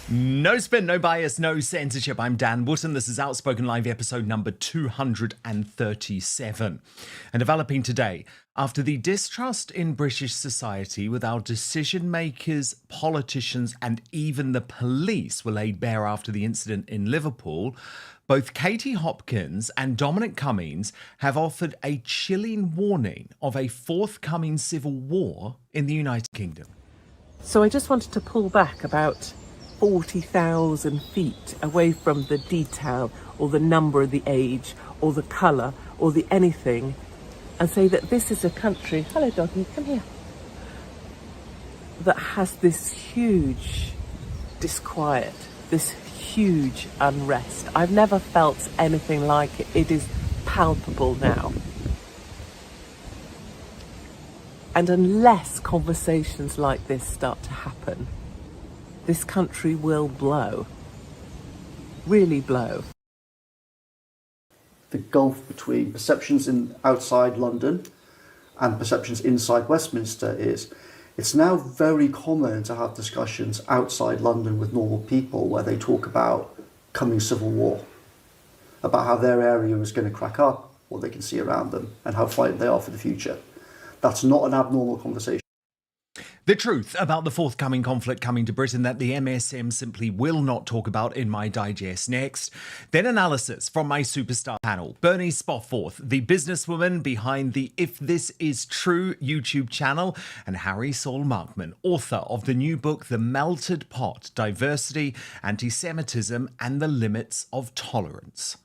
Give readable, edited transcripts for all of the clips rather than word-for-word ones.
No spin, no bias, no censorship. I'm Dan Wootton. This is Outspoken Live episode number 237. And developing today, after the distrust in British society with our decision makers, politicians, and even the police were laid bare after the incident in Liverpool, both Katie Hopkins and Dominic Cummings have offered a chilling warning of a forthcoming civil war in the United Kingdom. So I just wanted to pull back about 40,000 feet away from the detail or the number of the age or the colour or the anything and say that this is a country, hello doggy, come here, that has this huge disquiet, this huge unrest. I've never felt anything like it. It is palpable now. And unless conversations like this start to happen, this country will blow, really blow. The gulf between perceptions outside London and perceptions inside Westminster is, it's now very common to have discussions outside London with normal people where they talk about coming civil war, about how their area is going to crack up, what they can see around them, and how frightened they are for the future. That's not an abnormal conversation. The truth about the forthcoming conflict coming to Britain that the MSM simply will not talk about in my digest next. Then analysis from my superstar panel. Bernie Spofforth, the businesswoman behind the If This Is True YouTube channel, and Harry Saul Markham, author of the new book The Melted Pot, Diversity, Antisemitism and the Limits of Tolerance.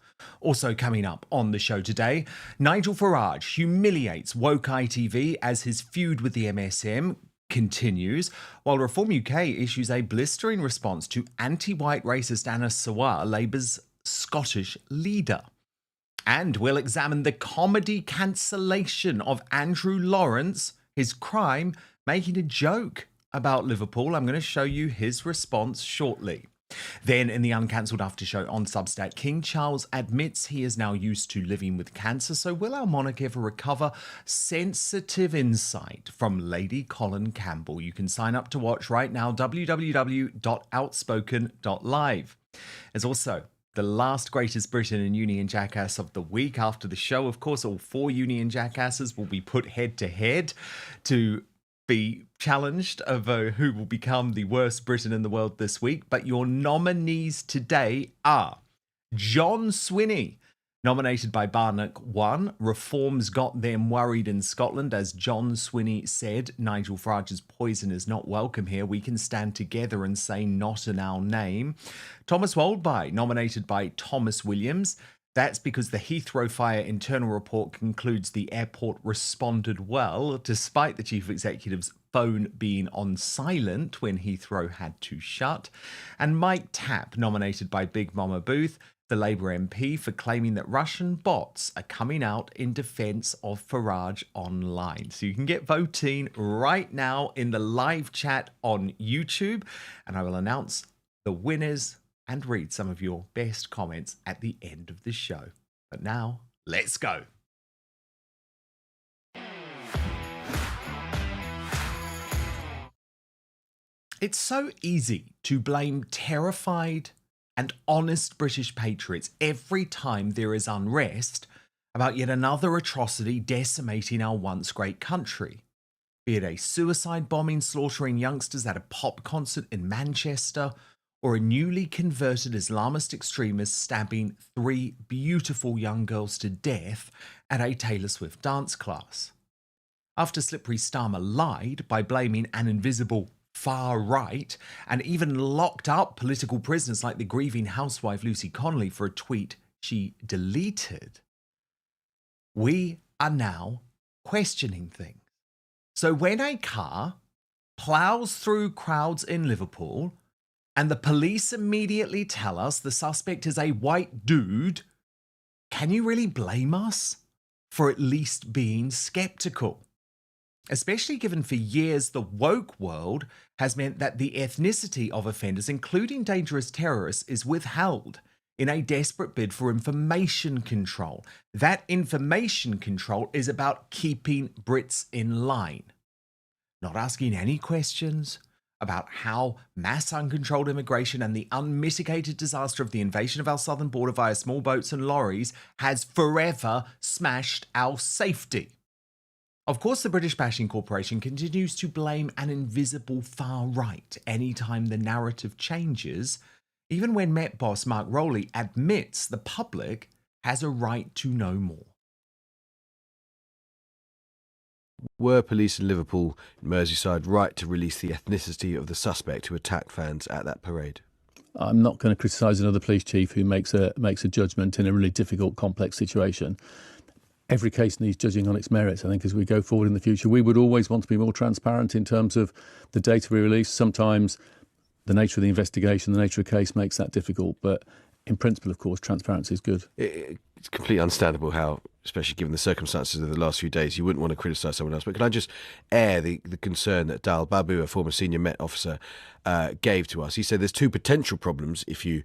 Also coming up on the show today, Nigel Farage humiliates Woke ITV as his feud with the MSM continues, while Reform UK issues a blistering response to anti-white racist Anas Sarwar, Labour's Scottish leader. And we'll examine the comedy cancellation of Andrew Lawrence, his crime making a joke about Liverpool. I'm going to show you his response shortly. Then, in the Uncancelled After Show on Substack, King Charles admits he is now used to living with cancer, so will our monarch ever recover? Sensitive insight from Lady Colin Campbell. You can sign up to watch right now, www.outspoken.live. There's also the last greatest Britain and Union Jackass of the week. After the show, of course, all four Union Jackasses will be put head to head to be challenged over who will become the worst Briton in the world this week. But your nominees today are John Swinney, nominated by Barnock 1. Reforms got them worried in Scotland. As John Swinney said, Nigel Farage's poison is not welcome here. We can stand together and say not in our name. Thomas Waldby, nominated by Thomas Williams. That's because the Heathrow fire internal report concludes the airport responded well, despite the chief executive's phone being on silent when Heathrow had to shut. And Mike Tapp, nominated by Big Mama Booth, the Labour MP, for claiming that Russian bots are coming out in defence of Farage online. So you can get voting right now in the live chat on YouTube, and I will announce the winners and read some of your best comments at the end of the show. But now, let's go. It's so easy to blame terrified and honest British patriots every time there is unrest about yet another atrocity decimating our once great country. Be it a suicide bombing slaughtering youngsters at a pop concert in Manchester, or a newly converted Islamist extremist stabbing 3 beautiful young girls to death at a Taylor Swift dance class. After Slippery Starmer lied by blaming an invisible far right and even locked up political prisoners like the grieving housewife Lucy Connolly for a tweet she deleted, we are now questioning things. So when a car ploughs through crowds in Liverpool and the police immediately tell us the suspect is a white dude, can you really blame us for at least being skeptical? Especially given for years the woke world has meant that the ethnicity of offenders, including dangerous terrorists, is withheld in a desperate bid for information control. That information control is about keeping Brits in line, not asking any questions, about how mass uncontrolled immigration and the unmitigated disaster of the invasion of our southern border via small boats and lorries has forever smashed our safety. Of course, the British Bashing Corporation continues to blame an invisible far right anytime the narrative changes, even when Met boss Mark Rowley admits the public has a right to know more. Were police in Liverpool and Merseyside right to release the ethnicity of the suspect who attacked fans at that parade? I'm not going to criticise another police chief who makes a judgment in a really difficult, complex situation. Every case needs judging on its merits. I think as we go forward in the future, we would always want to be more transparent in terms of the data we release. Sometimes the nature of the investigation, the nature of the case makes that difficult. But in principle, of course, transparency is good. It's completely understandable how, especially given the circumstances of the last few days, you wouldn't want to criticise someone else. But can I just air the concern that Dal Babu, a former senior Met officer, gave to us? He said there's two potential problems if you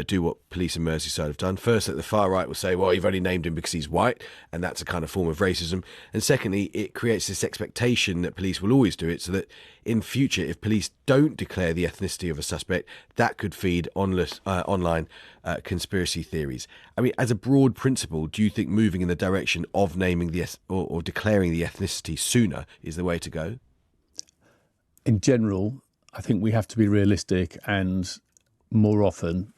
do what police in Merseyside have done. First, that the far right will say, well, you've only named him because he's white, and that's a kind of form of racism. And secondly, it creates this expectation that police will always do it, so that in future, if police don't declare the ethnicity of a suspect, that could feed online conspiracy theories. I mean, as a broad principle, do you think moving in the direction of naming or declaring the ethnicity sooner is the way to go? In general, I think we have to be realistic and more often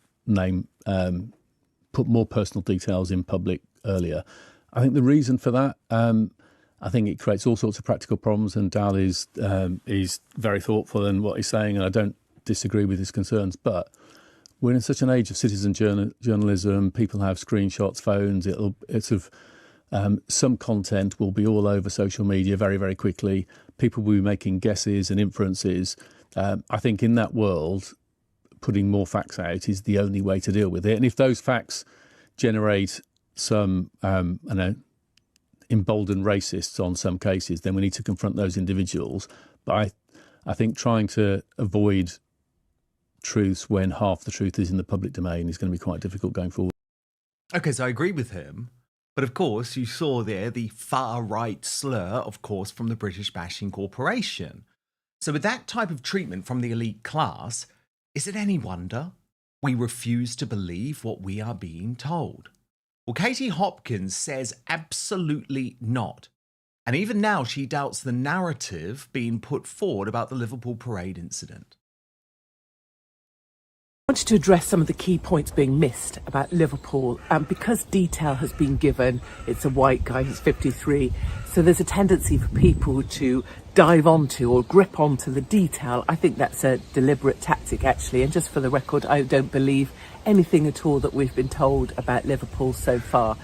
put more personal details in public earlier. I think the reason for that, I think it creates all sorts of practical problems, and Dal is very thoughtful in what he's saying, and I don't disagree with his concerns. But we're in such an age of citizen journalism. People have screenshots, phones. Some content will be all over social media very, very quickly. People will be making guesses and inferences. I think in that world, putting more facts out is the only way to deal with it. And if those facts generate some, emboldened racists on some cases, then we need to confront those individuals. But I think trying to avoid truths when half the truth is in the public domain is going to be quite difficult going forward. Okay, so I agree with him. But of course, you saw there the far-right slur, of course, from the British Bashing Corporation. So with that type of treatment from the elite class, is it any wonder we refuse to believe what we are being told? Well, Katie Hopkins says absolutely not. And even now, she doubts the narrative being put forward about the Liverpool parade incident. I wanted to address some of the key points being missed about Liverpool. Because detail has been given, it's a white guy who's 53, so there's a tendency for people to dive onto or grip onto the detail. I think that's a deliberate tactic, actually. And just for the record, I don't believe anything at all that we've been told about Liverpool so far.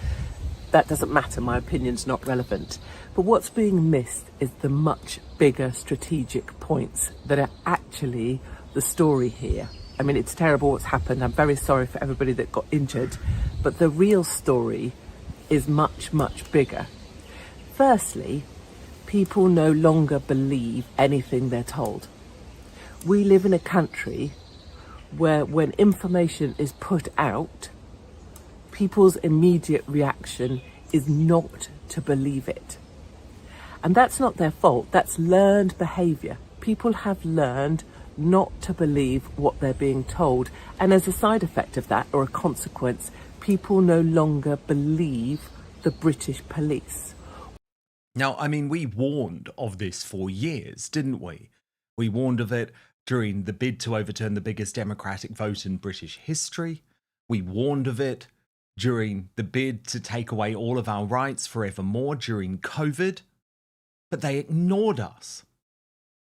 That doesn't matter, my opinion's not relevant. But what's being missed is the much bigger strategic points that are actually the story here. I mean, it's terrible what's happened. I'm very sorry for everybody that got injured. But the real story is much, much bigger. Firstly, people no longer believe anything they're told. We live in a country where when information is put out, people's immediate reaction is not to believe it. And that's not their fault. That's learned behaviour. People have learned not to believe what they're being told. And as a side effect of that, or a consequence, people no longer believe the British police. Now, I mean, we warned of this for years, didn't we? We warned of it during the bid to overturn the biggest democratic vote in British history. We warned of it during the bid to take away all of our rights forevermore during COVID. But they ignored us.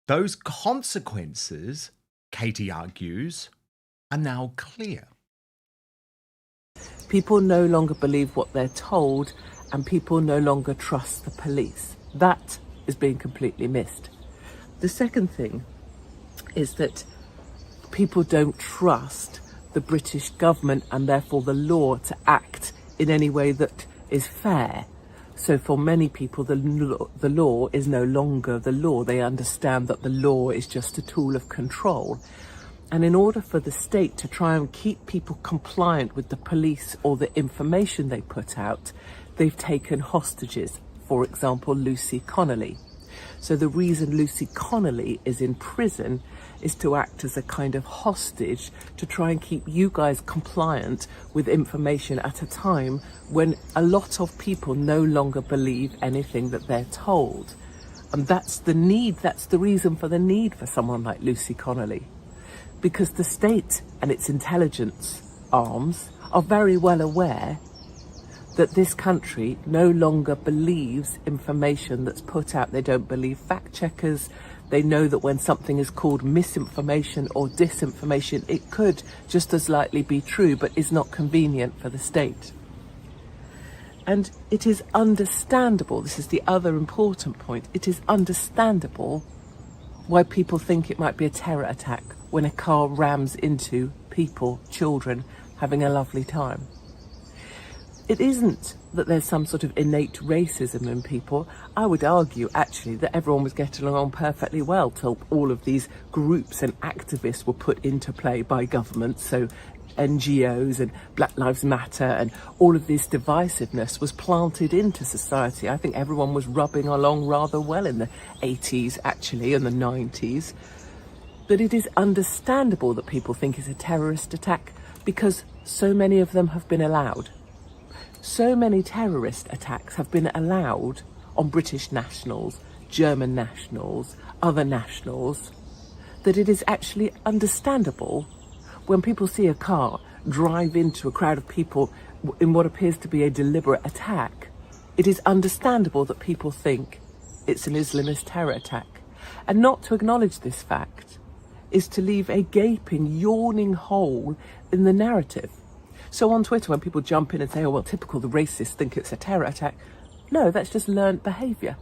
Those consequences, Katie argues, are now clear. People no longer believe what they're told, and people no longer trust the police. That is being completely missed. The second thing is that people don't trust the British government and therefore the law to act in any way that is fair. So for many people, the law is no longer the law. They understand that the law is just a tool of control. And in order for the state to try and keep people compliant with the police or the information they put out, they've taken hostages. For example, Lucy Connolly. So the reason Lucy Connolly is in prison is to act as a kind of hostage to try and keep you guys compliant with information at a time when a lot of people no longer believe anything that they're told. And that's the need, that's the reason for the need for someone like Lucy Connolly. Because the state and its intelligence arms are very well aware that this country no longer believes information that's put out. They don't believe fact checkers. They know that when something is called misinformation or disinformation, it could just as likely be true, but is not convenient for the state. And it is understandable, this is the other important point, it is understandable why people think it might be a terror attack when a car rams into people, children, having a lovely time. It isn't that there's some sort of innate racism in people. I would argue, actually, that everyone was getting along perfectly well till all of these groups and activists were put into play by governments. So NGOs and Black Lives Matter and all of this divisiveness was planted into society. I think everyone was rubbing along rather well in the 80s, actually, and the 90s. But it is understandable that people think it's a terrorist attack because so many of them have been allowed. So many terrorist attacks have been allowed on British nationals, German nationals, other nationals, that it is actually understandable when people see a car drive into a crowd of people in what appears to be a deliberate attack. It is understandable that people think it's an Islamist terror attack. And not to acknowledge this fact is to leave a gaping, yawning hole in the narrative. So on Twitter, when people jump in and say, oh, well, typical, the racists think it's a terror attack. No, that's just learned behaviour.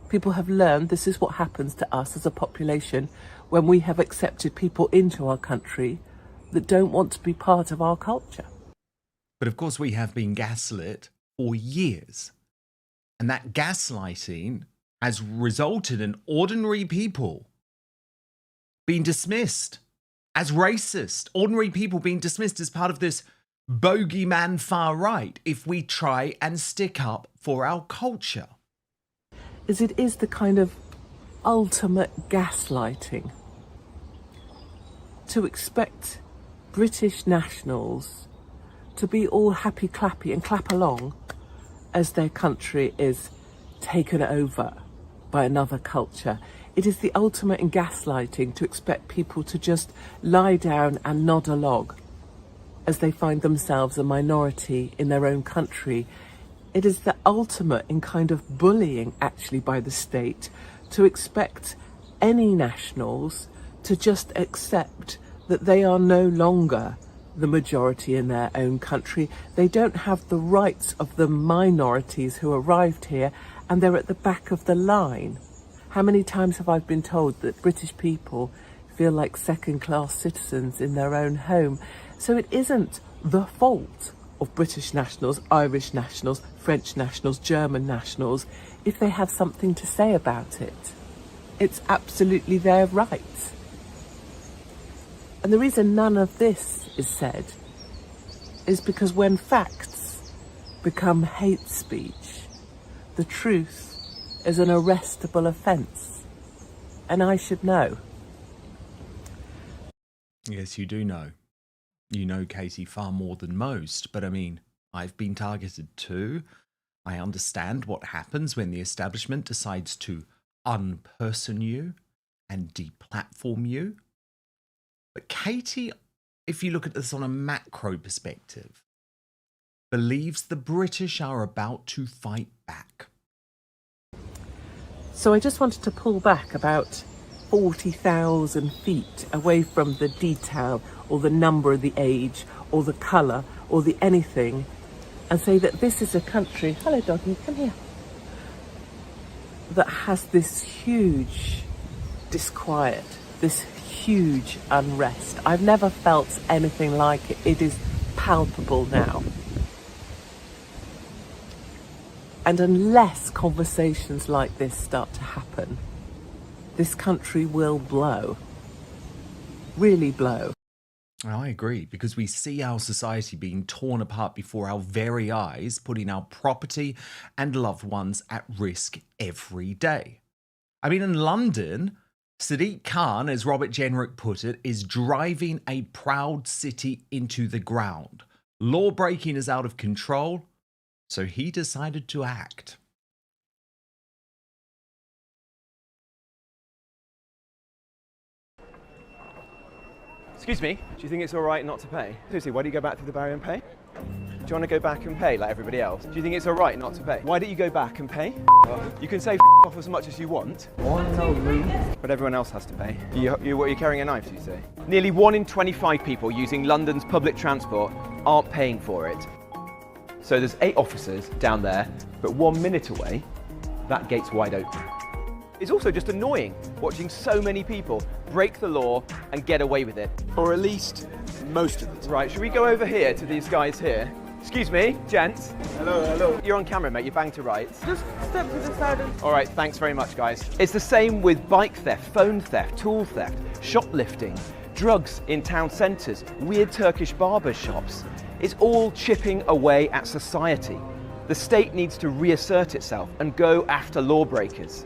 People have learned this is what happens to us as a population when we have accepted people into our country that don't want to be part of our culture. But of course, we have been gaslit for years. And that gaslighting has resulted in ordinary people being dismissed as racist. Ordinary people being dismissed as part of this bogeyman far right if we try and stick up for our culture. It is the kind of ultimate gaslighting to expect British nationals to be all happy clappy and clap along as their country is taken over by another culture. It is the ultimate in gaslighting to expect people to just lie down and nod along as they find themselves a minority in their own country. It is the ultimate in kind of bullying, actually, by the state to expect any nationals to just accept that they are no longer the majority in their own country. They don't have the rights of the minorities who arrived here, and they're at the back of the line. How many times have I been told that British people feel like second-class citizens in their own home? So it isn't the fault of British nationals, Irish nationals, French nationals, German nationals, if they have something to say about it. It's absolutely their right. And the reason none of this is said is because when facts become hate speech, the truth is an arrestable offence. And I should know. Yes, you do know. You know, Katie, far more than most. But I mean, I've been targeted too. I understand what happens when the establishment decides to unperson you and deplatform you. But Katie, if you look at this on a macro perspective, believes the British are about to fight back. So I just wanted to pull back about 40,000 feet away from the detail or the number, the age or the colour or the anything, and say that this is a country, hello doggy, come here, that has this huge disquiet, this huge unrest. I've never felt anything like it. It is palpable now. And unless conversations like this start to happen, this country will blow. Really blow. I agree, because we see our society being torn apart before our very eyes, putting our property and loved ones at risk every day. I mean, in London, Sadiq Khan, as Robert Jenrick put it, is driving a proud city into the ground. Law breaking is out of control, so he decided to act. Excuse me, do you think it's all right not to pay? Seriously, why do you go back through the barrier and pay? Do you want to go back and pay like everybody else? Do you think it's all right not to pay? Why don't you go back and pay? You can say off as much as you want. But everyone else has to pay. You're carrying a knife, do you say? Nearly 1 in 25 people using London's public transport aren't paying for it. So there's 8 officers down there, but 1 minute away, that gate's wide open. It's also just annoying watching so many people break the law and get away with it. Or at least most of it. Right, should we go over here to these guys here? Excuse me, gents. Hello. You're on camera, mate. You're banged to rights. Just step to the side and... All right, thanks very much, guys. It's the same with bike theft, phone theft, tool theft, shoplifting, drugs in town centres, weird Turkish barber shops. It's all chipping away at society. The state needs to reassert itself and go after lawbreakers.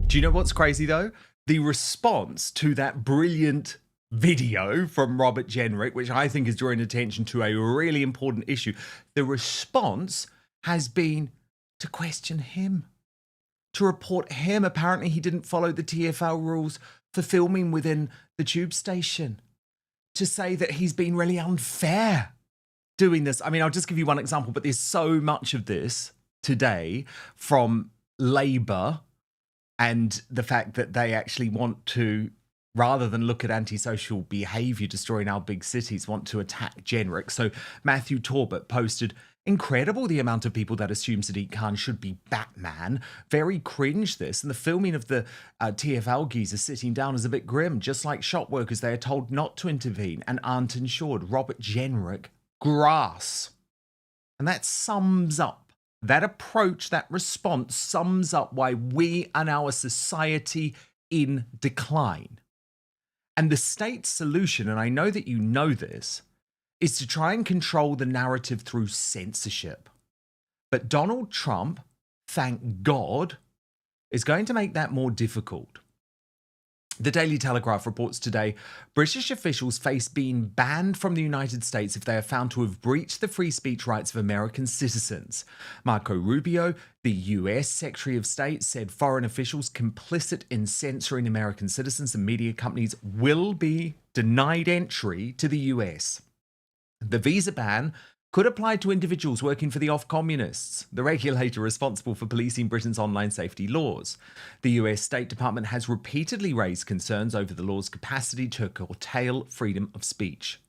Do you know what's crazy though? The response to that brilliant video from Robert Jenrick, which I think is drawing attention to a really important issue, the response has been to question him, to report him. Apparently he didn't follow the TfL rules for filming within the tube station, to say that he's been really unfair doing this. I mean, I'll just give you one example, but there's so much of this today from Labour and the fact that they actually want to, rather than look at antisocial behaviour destroying our big cities, want to attack Jenrick. So Matthew Torbett posted, incredible the amount of people that assume Sadiq Khan should be Batman. Very cringe this. And the filming of the TfL geezer sitting down is a bit grim. Just like shop workers, they are told not to intervene and aren't insured. Robert Jenrick, grass. And that sums up, that approach, that response sums up why we and our society in decline. And the state's solution, and I know that you know this, is to try and control the narrative through censorship. But Donald Trump, thank God, is going to make that more difficult. The Daily Telegraph reports today, British officials face being banned from the United States if they are found to have breached the free speech rights of American citizens. Marco Rubio, the US Secretary of State, said foreign officials complicit in censoring American citizens and media companies will be denied entry to the US. The visa ban could apply to individuals working for the off-communists, the regulator responsible for policing Britain's online safety laws. The US State Department has repeatedly raised concerns over the law's capacity to curtail freedom of speech.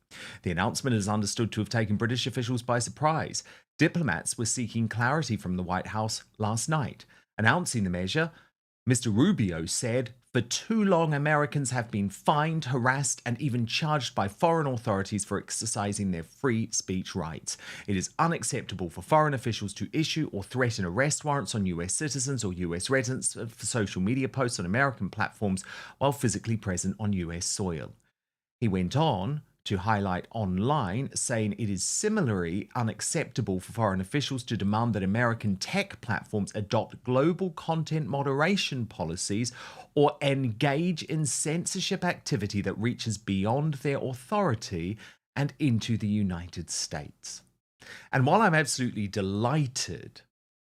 The announcement is understood to have taken British officials by surprise. Diplomats were seeking clarity from the White House last night. Announcing the measure, Mr. Rubio said, for too long, Americans have been fined, harassed, and even charged by foreign authorities for exercising their free speech rights. It is unacceptable for foreign officials to issue or threaten arrest warrants on US citizens or US residents for social media posts on American platforms while physically present on US soil. He went on to highlight online, saying it is similarly unacceptable for foreign officials to demand that American tech platforms adopt global content moderation policies or engage in censorship activity that reaches beyond their authority and into the United States. And while I'm absolutely delighted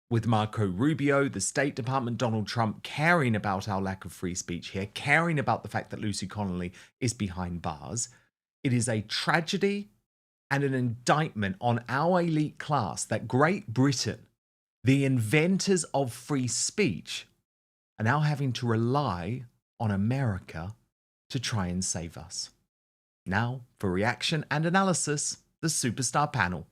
with Marco Rubio, the State Department, Donald Trump caring about our lack of free speech here, caring about the fact that Lucy Connolly is behind bars, it is a tragedy and an indictment on our elite class that Great Britain, the inventors of free speech, are now having to rely on America to try and save us. Now, for reaction and analysis, the Superstar Panel.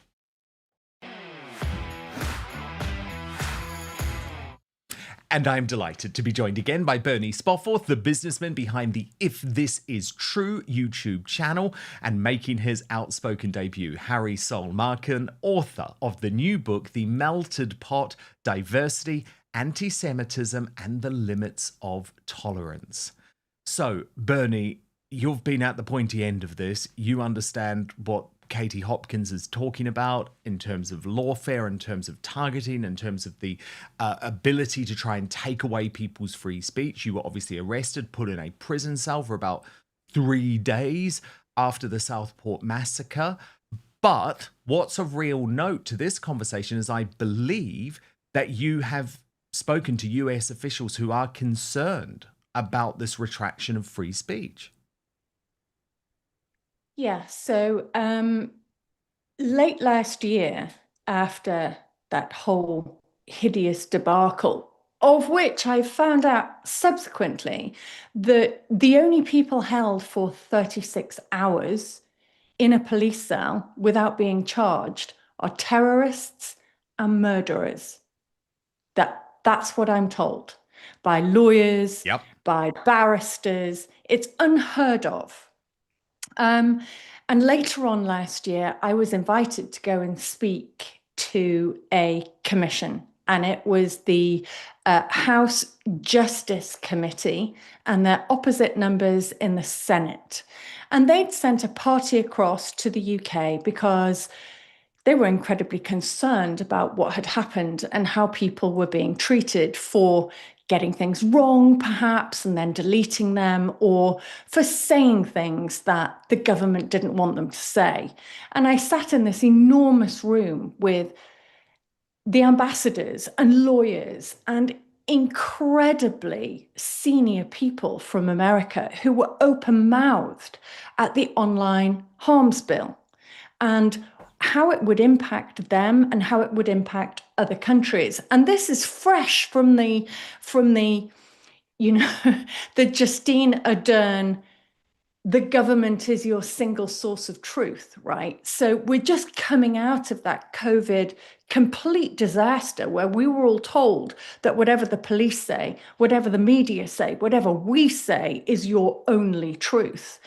And I'm delighted to be joined again by Bernie Spofforth, the businessman behind the If This Is True YouTube channel, and making his Outspoken debut, Harry Saul Markham, author of the new book, The Melted Pot, Diversity, Antisemitism, and the Limits of Tolerance. So, Bernie, you've been at the pointy end of this. You understand what Katie Hopkins is talking about in terms of lawfare, in terms of targeting, in terms of the ability to try and take away people's free speech. You were obviously arrested, put in a prison cell for about 3 days after the Southport massacre. But what's of real note to this conversation is I believe that you have spoken to US officials who are concerned about this retraction of free speech. Yeah, so late last year, after that whole hideous debacle, of which I found out subsequently that the only people held for 36 hours in a police cell without being charged are terrorists and murderers. That's what I'm told by lawyers, by barristers. It's unheard of. And later on last year, I was invited to go and speak to a commission, and it was the House Justice Committee and their opposite numbers in the Senate. And they'd sent a party across to the UK because they were incredibly concerned about what had happened and how people were being treated for getting things wrong, perhaps, and then deleting them, or for saying things that the government didn't want them to say. And I sat in this enormous room with the ambassadors and lawyers and incredibly senior people from America who were open-mouthed at the online harms bill and how it would impact them and how it would impact other countries. And this is fresh from the the Justine Ardern, the government is your single source of truth, right? So we're just coming out of that COVID complete disaster where we were all told that whatever the police say, whatever the media say, whatever we say is your only truth.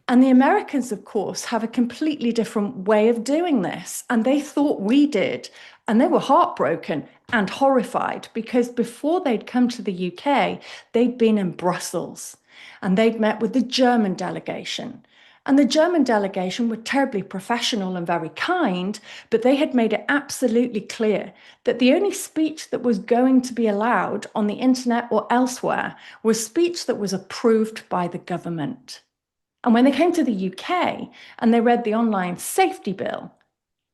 And the Americans, of course, have a completely different way of doing this. And they thought we did. And they were heartbroken and horrified because before they'd come to the UK, they'd been in Brussels and they'd met with the German delegation. And the German delegation were terribly professional and very kind, but they had made it absolutely clear that the only speech that was going to be allowed on the internet or elsewhere was speech that was approved by the government. And when they came to the UK and they read the online safety bill,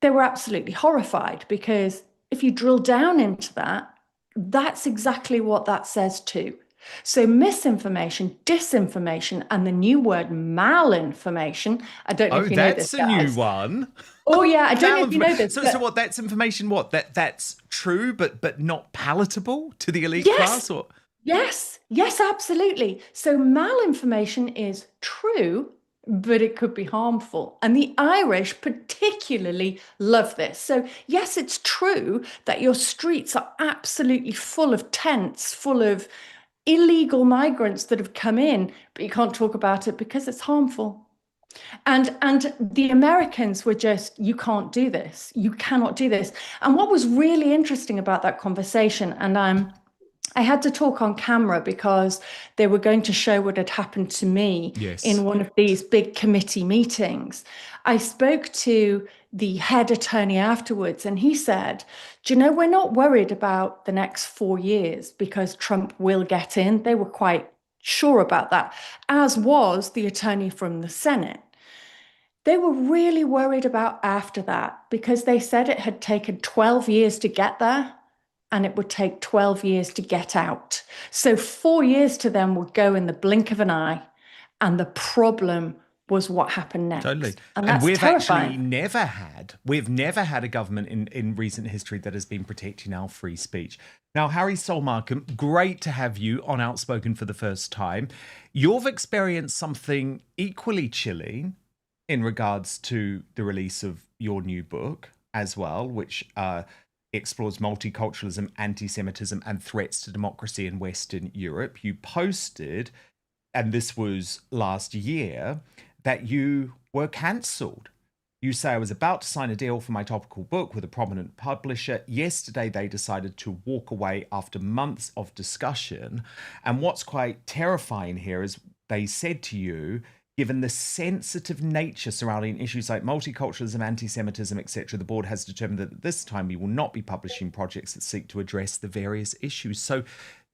they were absolutely horrified because if you drill down into that, that's exactly what that says too. So misinformation, disinformation, and the new word malinformation. I don't know if you know this, that's a new one. Oh yeah, I don't know if you know this. So what? That's information. What? That's true, but not palatable to the elite class, or yes, absolutely. So malinformation is true, but it could be harmful. And the Irish particularly love this. So yes, it's true that your streets are absolutely full of tents, full of illegal migrants that have come in, but you can't talk about it because it's harmful. And the Americans were just, you can't do this. You cannot do this. And what was really interesting about that conversation, and I had to talk on camera because they were going to show what had happened to me in one of these big committee meetings. I spoke to the head attorney afterwards, and he said, do you know, we're not worried about the next 4 years because Trump will get in. They were quite sure about that, as was the attorney from the Senate. They were really worried about after that because they said it had taken 12 years to get there and it would take 12 years to get out. So 4 years to them would go in the blink of an eye, and the problem was what happened next. Totally. And we've terrifying. actually never had a government in recent history that has been protecting our free speech. Now, Harry Saul Markham, great to have you on Outspoken for the first time. You've experienced something equally chilling in regards to the release of your new book as well, which explores multiculturalism, anti-Semitism, and threats to democracy in Western Europe. You posted, and this was last year, that you were cancelled. You say, I was about to sign a deal for my topical book with a prominent publisher. Yesterday, they decided to walk away after months of discussion. And what's quite terrifying here is they said to you, Given the sensitive nature surrounding issues like multiculturalism, anti-Semitism, etc., the board has determined that at this time we will not be publishing projects that seek to address the various issues. So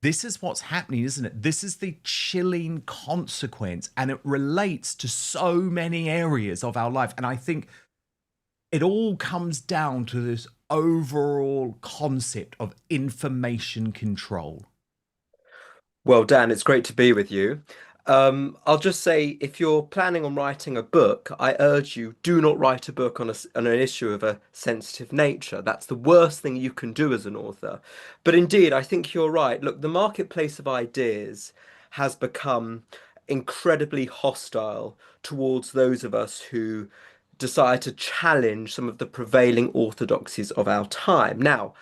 this is what's happening, isn't it? This is the chilling consequence, and it relates to so many areas of our life. And I think it all comes down to this overall concept of information control. Well, Dan, it's great to be with you. I'll just say, if you're planning on writing a book, I urge you, do not write a book on an issue of a sensitive nature. That's the worst thing you can do as an author. But indeed, I think you're right. Look, the marketplace of ideas has become incredibly hostile towards those of us who decide to challenge some of the prevailing orthodoxies of our time. Now,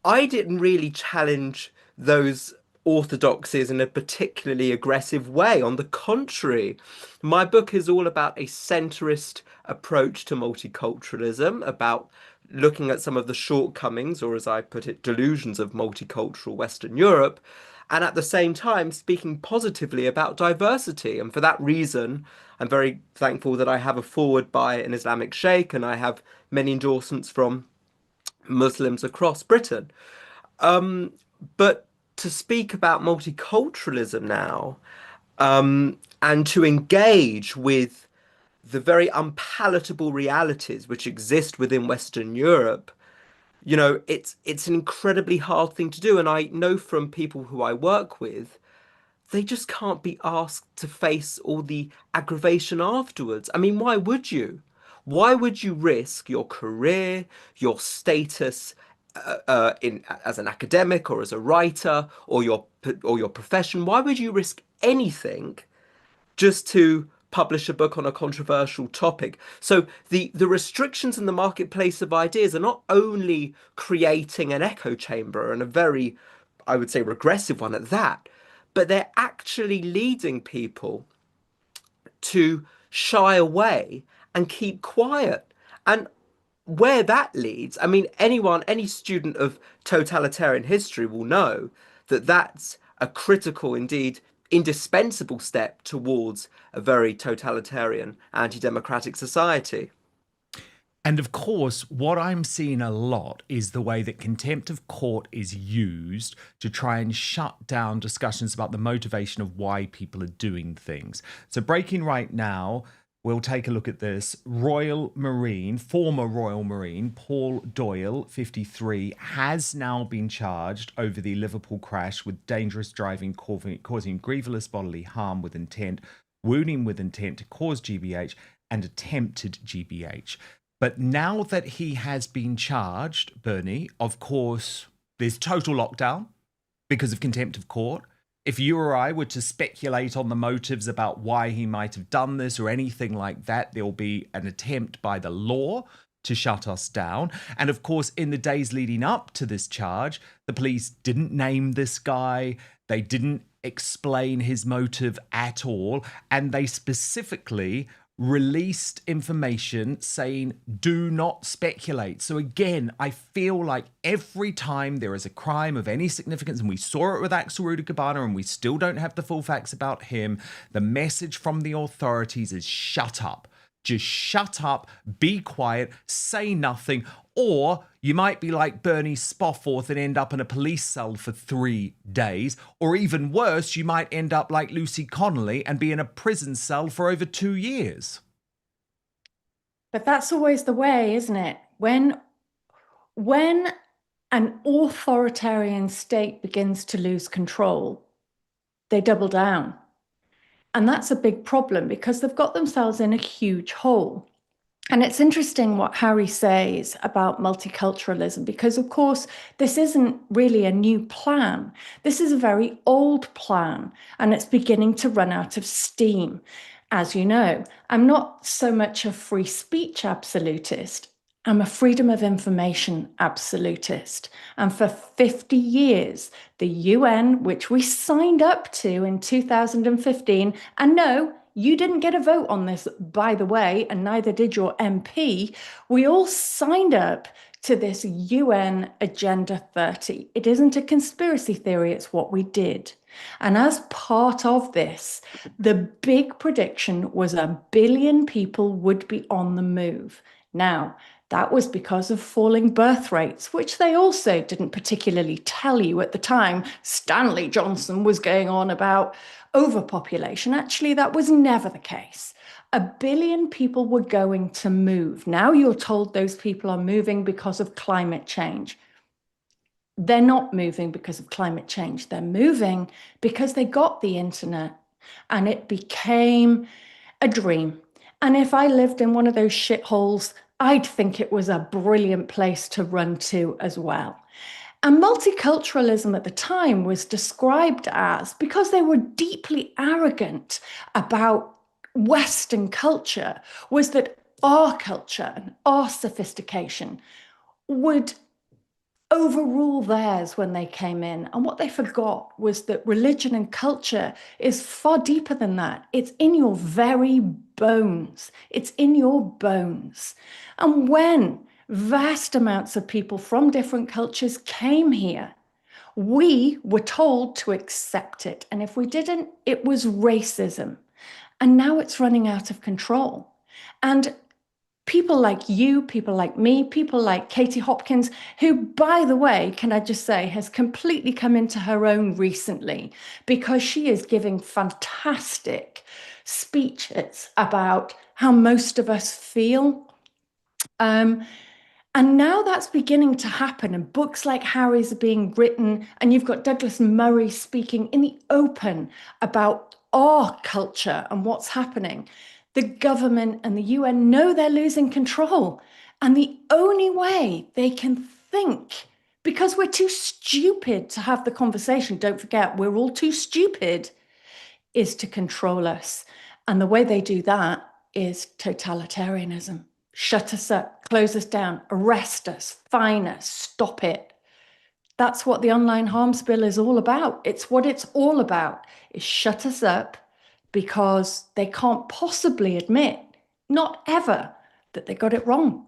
I didn't really challenge those orthodoxies in a particularly aggressive way. On the contrary, my book is all about a centrist approach to multiculturalism, about looking at some of the shortcomings, or as I put it, delusions of multicultural Western Europe, and at the same time speaking positively about diversity. And for that reason, I'm very thankful that I have a foreword by an Islamic sheikh, and I have many endorsements from Muslims across Britain. But to speak about multiculturalism now, and to engage with the very unpalatable realities which exist within Western Europe, you know, it's an incredibly hard thing to do. And I know from people who I work with, they just can't be asked to face all the aggravation afterwards. I mean, why would you? Why would you risk your career, your status as an academic or as a writer, or your profession? Why would you risk anything just to publish a book on a controversial topic? So the restrictions in the marketplace of ideas are not only creating an echo chamber, and a very, I would say, regressive one at that, but they're actually leading people to shy away and keep quiet. And where that leads, I mean, any student of totalitarian history will know that that's a critical, indeed indispensable step towards a very totalitarian, anti-democratic society. And of course, what I'm seeing a lot is the way that contempt of court is used to try and shut down discussions about the motivation of why people are doing things. So breaking right now, we'll take a look at this. Former Royal Marine, Paul Doyle, 53, has now been charged over the Liverpool crash with dangerous driving causing grievous bodily harm with intent, wounding with intent to cause GBH, and attempted GBH. But now that he has been charged, Bernie, of course, there's total lockdown because of contempt of court. If you or I were to speculate on the motives about why he might have done this or anything like that, there'll be an attempt by the law to shut us down. And of course, in the days leading up to this charge, the police didn't name this guy. They didn't explain his motive at all. And they specifically released information saying, do not speculate. So again, I feel like every time there is a crime of any significance, and we saw it with Axel Rudikabana, and we still don't have the full facts about him, the message from the authorities is shut up. Just shut up, be quiet, say nothing, or you might be like Bernie Spofforth and end up in a police cell for 3 days, or even worse, you might end up like Lucy Connolly and be in a prison cell for over 2 years. But that's always the way, isn't it? When an authoritarian state begins to lose control, they double down. And that's a big problem because they've got themselves in a huge hole. And it's interesting what Harry says about multiculturalism, because of course, this isn't really a new plan. This is a very old plan, and it's beginning to run out of steam. As you know, I'm not so much a free speech absolutist. I'm a freedom of information absolutist. And for 50 years, the UN, which we signed up to in 2015, and no, You didn't get a vote on this, by the way, and neither did your MP. We all signed up to this UN Agenda 30. It isn't a conspiracy theory, it's what we did. And as part of this, the big prediction was 1 billion people would be on the move. Now, that was because of falling birth rates, which they also didn't particularly tell you at the time. Stanley Johnson was going on about overpopulation. Actually, that was never the case. 1 billion people were going to move. Now you're told those people are moving because of climate change. They're not moving because of climate change. They're moving because they got the internet and it became a dream. And if I lived in one of those shitholes, I'd think it was a brilliant place to run to as well. And multiculturalism at the time was described as, because they were deeply arrogant about Western culture, was that our culture and our sophistication would overrule theirs when they came in. And what they forgot was that religion and culture is far deeper than that. It's in your very bones. It's in your bones. And when vast amounts of people from different cultures came here, we were told to accept it. And if we didn't, it was racism. And now it's running out of control. And people like you, people like me, people like Katie Hopkins, who, by the way, can I just say, has completely come into her own recently because she is giving fantastic speeches about how most of us feel. And now that's beginning to happen, and books like Harry's are being written, and you've got Douglas Murray speaking in the open about our culture and what's happening. The government and the UN know they're losing control, and the only way they can think, because we're too stupid to have the conversation, don't forget, we're all too stupid, is to control us. And the way they do that is totalitarianism. Shut us up, close us down, arrest us, fine us, stop it. That's what the online harms bill is all about. It's what it's all about, is shut us up because they can't possibly admit, not ever, that they got it wrong.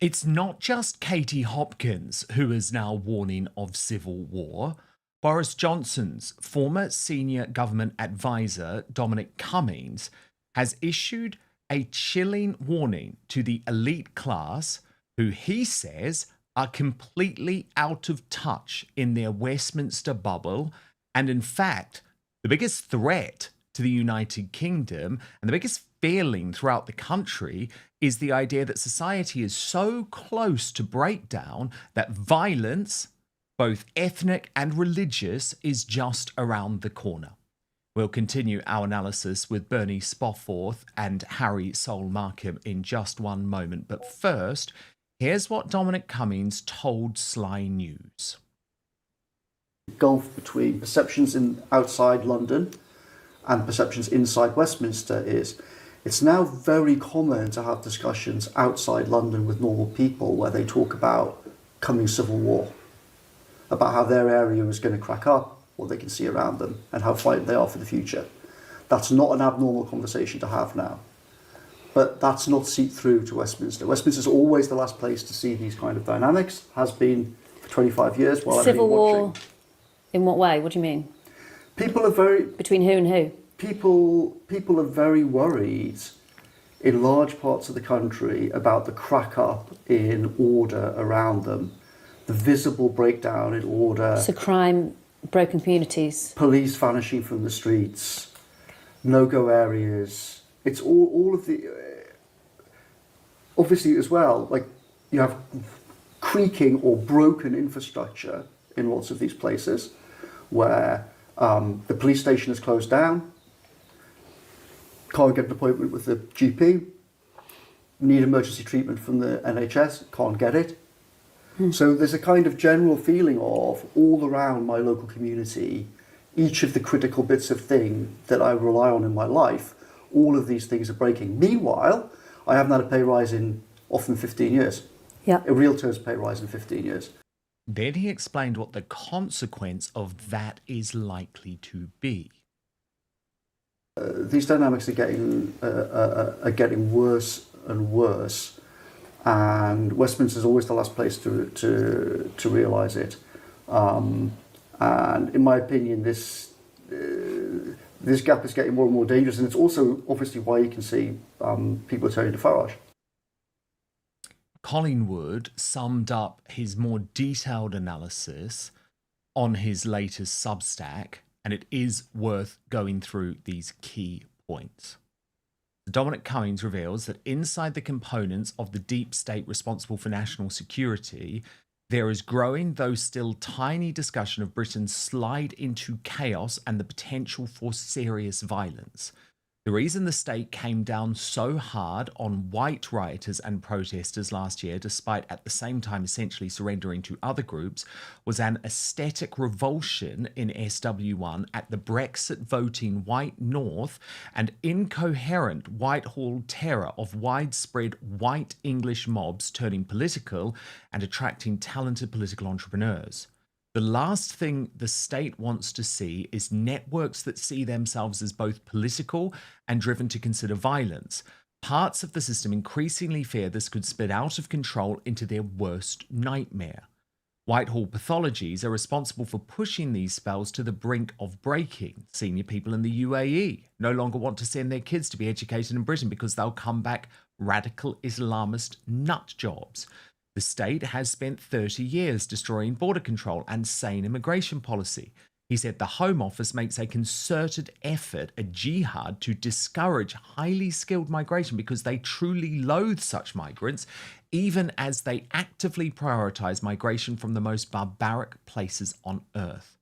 It's not just Katie Hopkins who is now warning of civil war. Boris Johnson's former senior government advisor, Dominic Cummings, has issued a chilling warning to the elite class, who he says are completely out of touch in their Westminster bubble, and in fact, the biggest threat to the United Kingdom and the biggest failing throughout the country is the idea that society is so close to breakdown that violence, both ethnic and religious, is just around the corner. We'll continue our analysis with Bernie Spofforth and Harry Saul Markham in just one moment. But first, here's what Dominic Cummings told Sly News. The gulf between perceptions outside London and perceptions inside Westminster is, it's now very common to have discussions outside London with normal people where they talk about coming civil war, about how their area is going to crack up, what they can see around them, and how frightened they are for the future. That's not an abnormal conversation to have now. But that's not seeped through to Westminster. Westminster is always the last place to see these kind of dynamics, has been for 25 years while I've been Civil war, watching. in what way? What do you mean? People are very... Between who and who? People are very worried in large parts of the country about the crack up in order around them, the visible breakdown in order. So crime, broken communities. Police vanishing from the streets, no-go areas. It's all of the... obviously as well, like you have creaking or broken infrastructure in lots of these places where the police station is closed down, can't get an appointment with the GP, need emergency treatment from the NHS, can't get it. So there's a kind of general feeling of, all around my local community, each of the critical bits of thing that I rely on in my life, all of these things are breaking. Meanwhile, I haven't had a pay rise in often 15 years. Yeah. A real terms pay rise in 15 years. Then he explained what the consequence of that is likely to be. these dynamics are getting worse and worse, and Westminster is always the last place to realise it. And in my opinion, this gap is getting more and more dangerous, and it's also obviously why you can see people turning to Farage. Collingwood summed up his more detailed analysis on his latest Substack, and it is worth going through these key points. Dominic Cummings reveals that inside the components of the deep state responsible for national security, there is growing, though still tiny, discussion of Britain's slide into chaos and the potential for serious violence. The reason the state came down so hard on white rioters and protesters last year, despite at the same time essentially surrendering to other groups, was an aesthetic revulsion in SW1 at the Brexit voting white North and incoherent Whitehall terror of widespread white English mobs turning political and attracting talented political entrepreneurs. The last thing the state wants to see is networks that see themselves as both political and driven to consider violence. Parts of the system increasingly fear this could spin out of control into their worst nightmare. Whitehall pathologies are responsible for pushing these spells to the brink of breaking. Senior people in the UAE no longer want to send their kids to be educated in Britain because they'll come back radical Islamist nut jobs. The state has spent 30 years destroying border control and sane immigration policy. He said the Home Office makes a concerted effort, a jihad, to discourage highly skilled migration because they truly loathe such migrants, even as they actively prioritise migration from the most barbaric places on earth.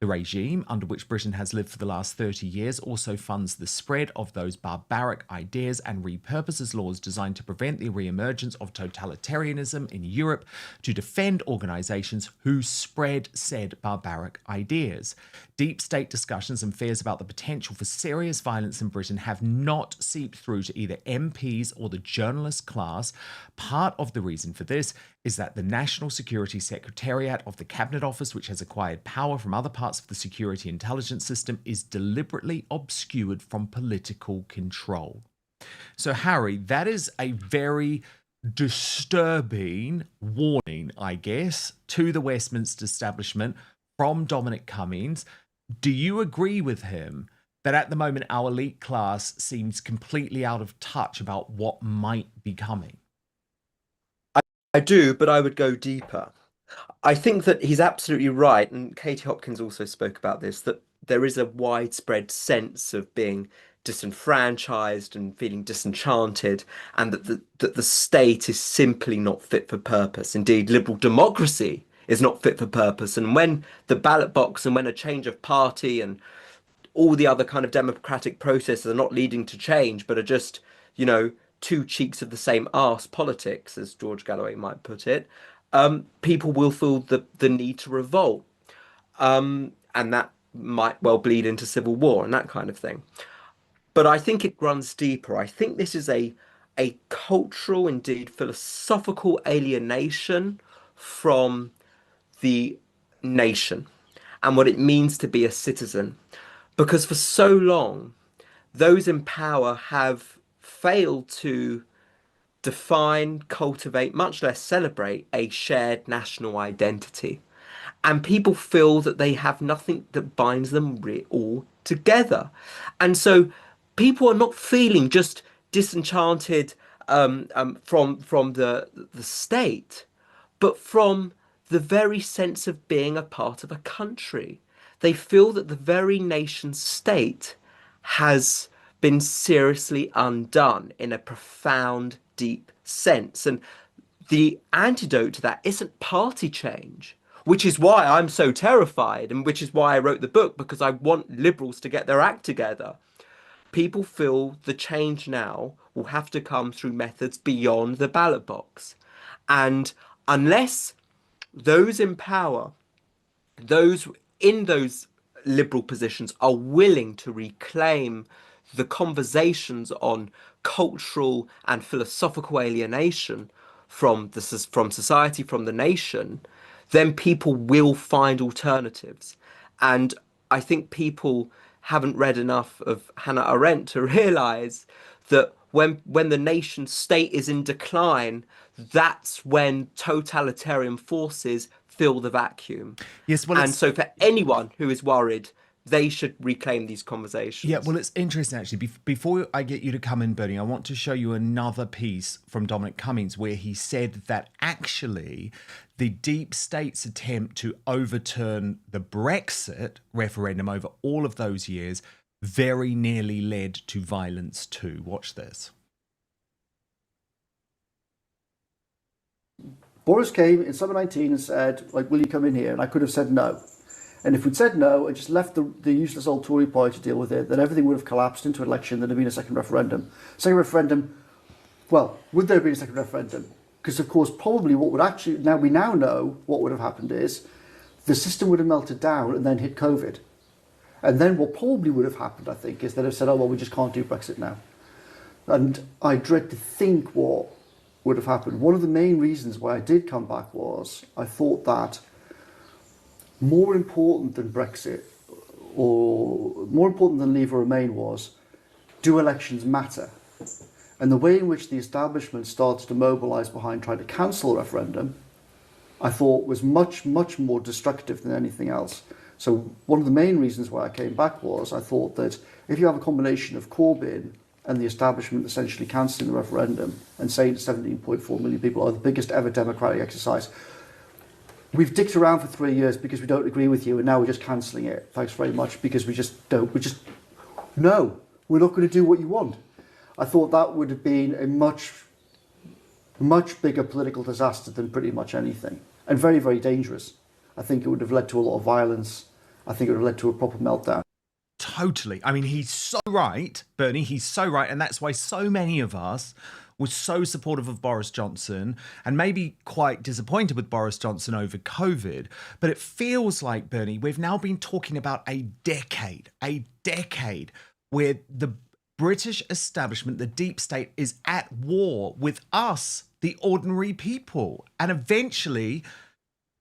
The regime under which Britain has lived for the last 30 years also funds the spread of those barbaric ideas and repurposes laws designed to prevent the re-emergence of totalitarianism in Europe to defend organisations who spread said barbaric ideas. Deep state discussions and fears about the potential for serious violence in Britain have not seeped through to either MPs or the journalist class. Part of the reason for this is that the National Security Secretariat of the Cabinet Office, which has acquired power from other parts of the security intelligence system, is deliberately obscured from political control. So, Harry, that is a very disturbing warning, I guess, to the Westminster establishment from Dominic Cummings. Do you agree with him that at the moment our elite class seems completely out of touch about what might be coming? I do, but I would go deeper. I think that he's absolutely right, and Katie Hopkins also spoke about this, that there is a widespread sense of being disenfranchised and feeling disenchanted, and that the state is simply not fit for purpose. Indeed, liberal democracy is not fit for purpose. And when the ballot box and when a change of party and all the other kind of democratic processes are not leading to change, but are just, two cheeks of the same arse politics, as George Galloway might put it, people will feel the need to revolt. And that might well bleed into civil war and that kind of thing. But I think it runs deeper. I think this is a cultural, indeed philosophical alienation from the nation and what it means to be a citizen. Because for so long, those in power have failed to define, cultivate, much less celebrate a shared national identity. And people feel that they have nothing that binds them all together. And so people are not feeling just disenchanted from the state, but from the very sense of being a part of a country. They feel that the very nation state has been seriously undone in a profound, deep sense. And the antidote to that isn't party change, which is why I'm so terrified and which is why I wrote the book, because I want liberals to get their act together. People feel the change now will have to come through methods beyond the ballot box. And unless those in power, those in those liberal positions are willing to reclaim the conversations on cultural and philosophical alienation from society, from the nation, then people will find alternatives. And I think people haven't read enough of Hannah Arendt to realise that when the nation state is in decline, that's when totalitarian forces fill the vacuum. Yes, well, And so for anyone who is worried, they should reclaim these conversations. Yeah, well, it's interesting, actually. Before I get you to come in, Bernie, I want to show you another piece from Dominic Cummings where he said that actually the deep state's attempt to overturn the Brexit referendum over all of those years very nearly led to violence too. Watch this. Boris came in summer 19 and said, like, will you come in here? And I could have said no. And if we'd said no and just left the useless old Tory party to deal with it, then everything would have collapsed into an election. There'd have been a second referendum. Second referendum, well, would there have been a second referendum? Because, of course, probably what would actually, we now know what would have happened is the system would have melted down and then hit COVID. And then what probably would have happened, I think, is they'd have said, oh, well, we just can't do Brexit now. And I dread to think what would have happened. One of the main reasons why I did come back was I thought that more important than Brexit, or more important than Leave or Remain, was, do elections matter? And the way in which the establishment started to mobilise behind trying to cancel a referendum, I thought was much, much more destructive than anything else. So one of the main reasons why I came back was I thought that if you have a combination of Corbyn and the establishment essentially cancelling the referendum and saying to 17.4 million people, oh, the biggest ever democratic exercise, we've dicked around for 3 years because we don't agree with you, and now we're just cancelling it. Thanks very much, because no, we're not going to do what you want. I thought that would have been a much, much bigger political disaster than pretty much anything, and very, very dangerous. I think it would have led to a lot of violence. I think it would have led to a proper meltdown. Totally. I mean, he's so right, Bernie, he's so right. And that's why so many of us were so supportive of Boris Johnson and maybe quite disappointed with Boris Johnson over COVID. But it feels like, Bernie, we've now been talking about a decade where the British establishment, the deep state, is at war with us, the ordinary people. And eventually,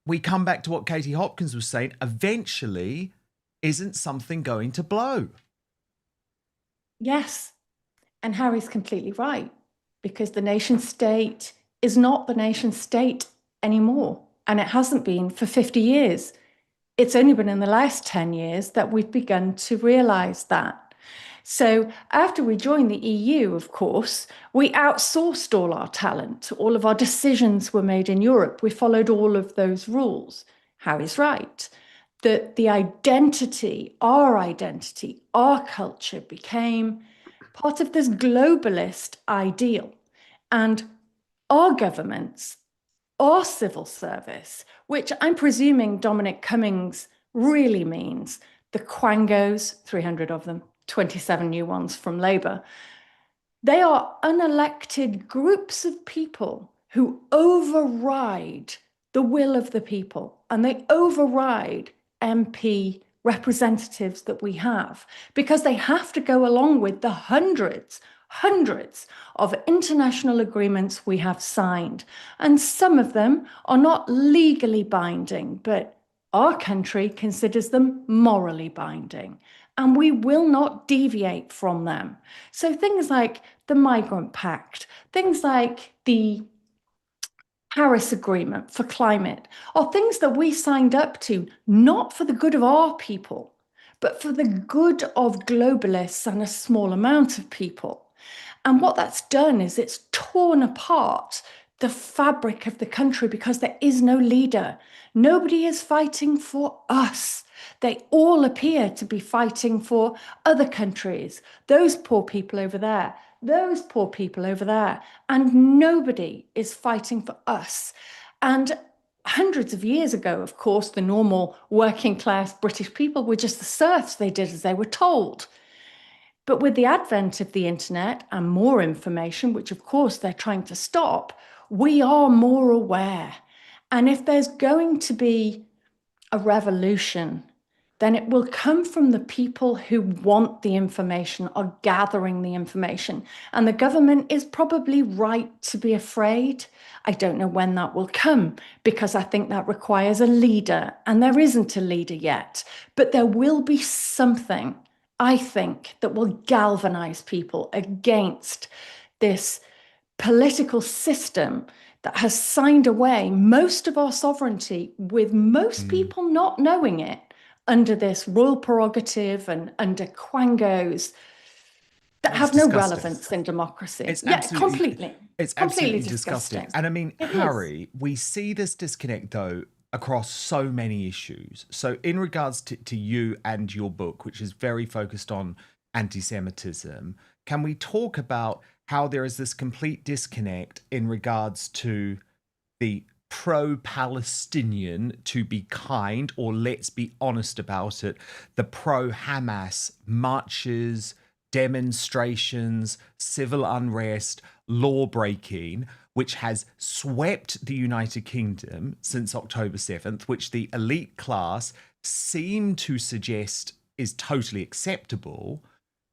we come back to what Katie Hopkins was saying, eventually, isn't something going to blow? Yes. And Harry's completely right, because the nation state is not the nation state anymore. And it hasn't been for 50 years. It's only been in the last 10 years that we've begun to realise that. So after we joined the EU, of course, we outsourced all our talent. All of our decisions were made in Europe. We followed all of those rules. Harry's right. That the identity, our culture became part of this globalist ideal. And our governments, our civil service, which I'm presuming Dominic Cummings really means, the quangos, 300 of them, 27 new ones from Labour, they are unelected groups of people who override the will of the people, and they override MP representatives that we have, because they have to go along with the hundreds of international agreements we have signed. And some of them are not legally binding, but our country considers them morally binding, and we will not deviate from them. So things like the Migrant Pact, things like the Paris Agreement for climate are things that we signed up to, not for the good of our people, but for the good of globalists and a small amount of people. And what that's done is it's torn apart the fabric of the country, because there is no leader. Nobody is fighting for us. They all appear to be fighting for other countries, those poor people over there, those poor people over there, and nobody is fighting for us. And hundreds of years ago, of course, the normal working class British people were just the serfs. They did as they were told. But with the advent of the internet and more information, which of course they're trying to stop, we are more aware. And if there's going to be a revolution, then it will come from the people who want the information, are gathering the information. And the government is probably right to be afraid. I don't know when that will come, because I think that requires a leader, and there isn't a leader yet. But there will be something I think, that will galvanize people against this political system that has signed away most of our sovereignty, with most people not knowing it, under this royal prerogative and under quangos that have no relevance in democracy. It's Yeah, absolutely, completely. it's Completely absolutely disgusting. And I mean, It is. Harry, we see this disconnect though across so many issues. So in regards to you and your book, which is very focused on anti-Semitism, can we talk about how there is this complete disconnect in regards to the pro-Palestinian, to be kind, or let's be honest about it, the pro-Hamas marches, demonstrations, civil unrest, law breaking, which has swept the United Kingdom since October 7th, which the elite class seem to suggest is totally acceptable,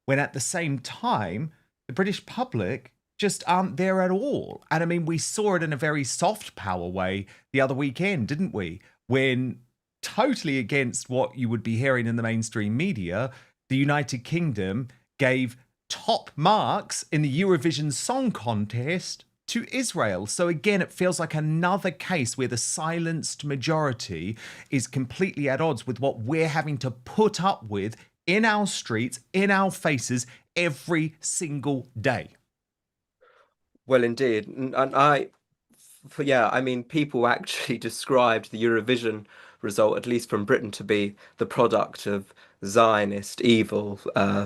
when at the same time, the British public just aren't there at all. And I mean, we saw it in a very soft power way the other weekend, didn't we? When, totally against what you would be hearing in the mainstream media, the United Kingdom gave top marks in the Eurovision Song Contest to Israel. So again, it feels like another case where the silenced majority is completely at odds with what we're having to put up with in our streets, in our faces, every single day. Well, indeed. And I mean, people actually described the Eurovision result, at least from Britain, to be the product of Zionist evil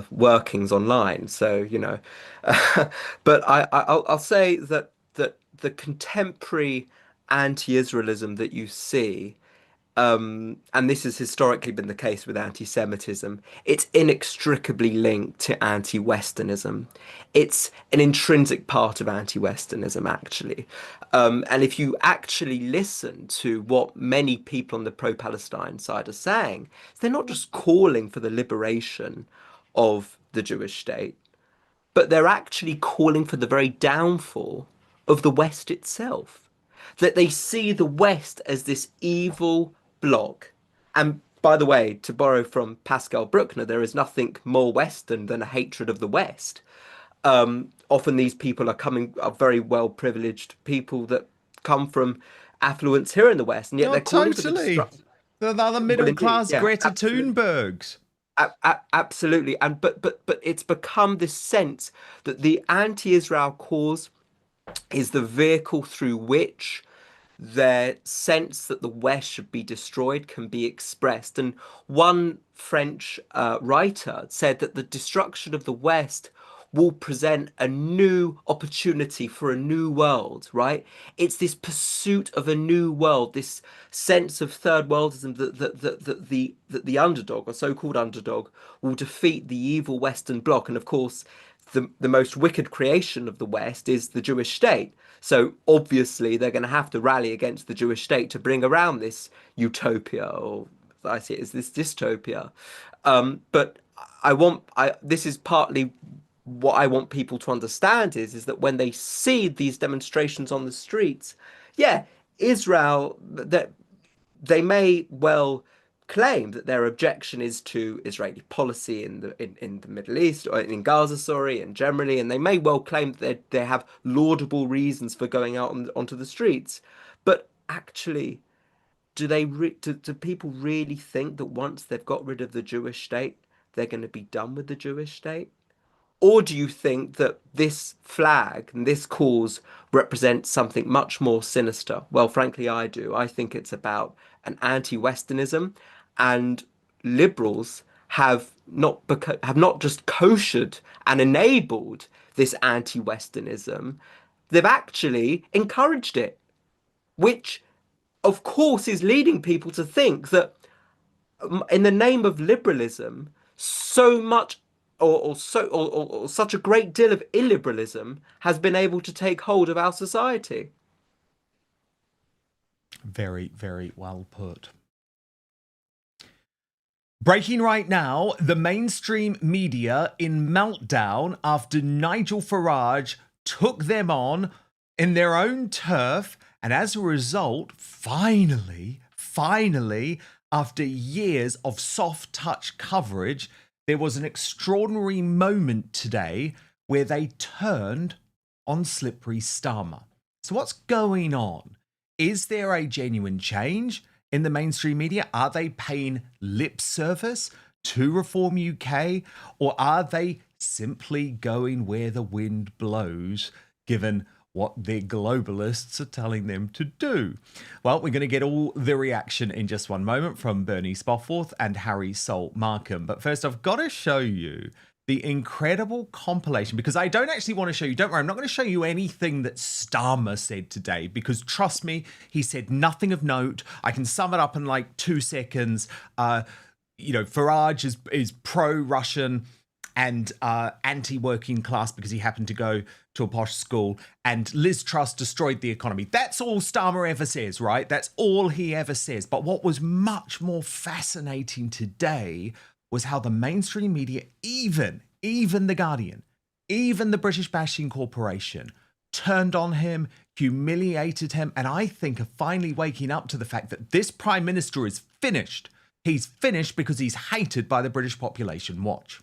workings online. So, you know, but I'll say that the contemporary anti-Israelism that you see, and this has historically been the case with anti-Semitism, it's inextricably linked to anti-Westernism. It's an intrinsic part of anti-Westernism, actually. And if you actually listen to what many people on the pro-Palestine side are saying, they're not just calling for the liberation of the Jewish state, but they're actually calling for the very downfall of the West itself. That they see the West as this evil bloc. And by the way, to borrow from Pascal Bruckner, there is nothing more Western than a hatred of the West. Often these people are very well privileged people that come from affluence here in the West, and yet they're calling for the destruction. They're the middle class Greta absolutely. Thunbergs. Absolutely, and but it's become this sense that the anti-Israel cause is the vehicle through which their sense that the West should be destroyed can be expressed. And one French writer said that the destruction of the West will present a new opportunity for a new world, right? It's this pursuit of a new world, this sense of third worldism that the underdog, or so-called underdog, will defeat the evil Western bloc. And of course, the most wicked creation of the West is the Jewish state. So obviously they're going to have to rally against the Jewish state to bring around this utopia, or as I see it, as this dystopia. But this is partly what I want people to understand is that when they see these demonstrations on the streets, yeah, Israel, that they may well claim that their objection is to Israeli policy in the Middle East, or in Gaza, sorry, and generally, and they may well claim that they have laudable reasons for going out onto the streets. But actually, do people really think that once they've got rid of the Jewish state, they're going to be done with the Jewish state? Or do you think that this flag and this cause represents something much more sinister? Well, frankly, I do. I think it's about an anti-Westernism, and liberals have not just koshered and enabled this anti-Westernism, they've actually encouraged it, which of course is leading people to think that in the name of liberalism, so much or such a great deal of illiberalism has been able to take hold of our society. Very, very well put. Breaking right now, the mainstream media in meltdown after Nigel Farage took them on in their own turf, and as a result, finally, after years of soft touch coverage, there was an extraordinary moment today where they turned on slippery Starmer. So what's going on? Is there a genuine change in the mainstream media? Are they paying lip service to Reform UK, or are they simply going where the wind blows, given what their globalists are telling them to do? Well, we're going to get all the reaction in just one moment from Bernie Spofforth and Harry Saul Markham. But first, I've got to show you the incredible compilation, because I don't actually want to show you, don't worry, I'm not going to show you anything that Starmer said today, because trust me, he said nothing of note. I can sum it up in like 2 seconds. Farage is pro-Russian and anti-working class because he happened to go to a posh school, and Liz Truss destroyed the economy. That's all Starmer ever says, right? That's all he ever says. But what was much more fascinating today was how the mainstream media, even The Guardian, even the British Bashing Corporation, turned on him, humiliated him, and I think are finally waking up to the fact that this Prime Minister is finished. He's finished because he's hated by the British population. Watch.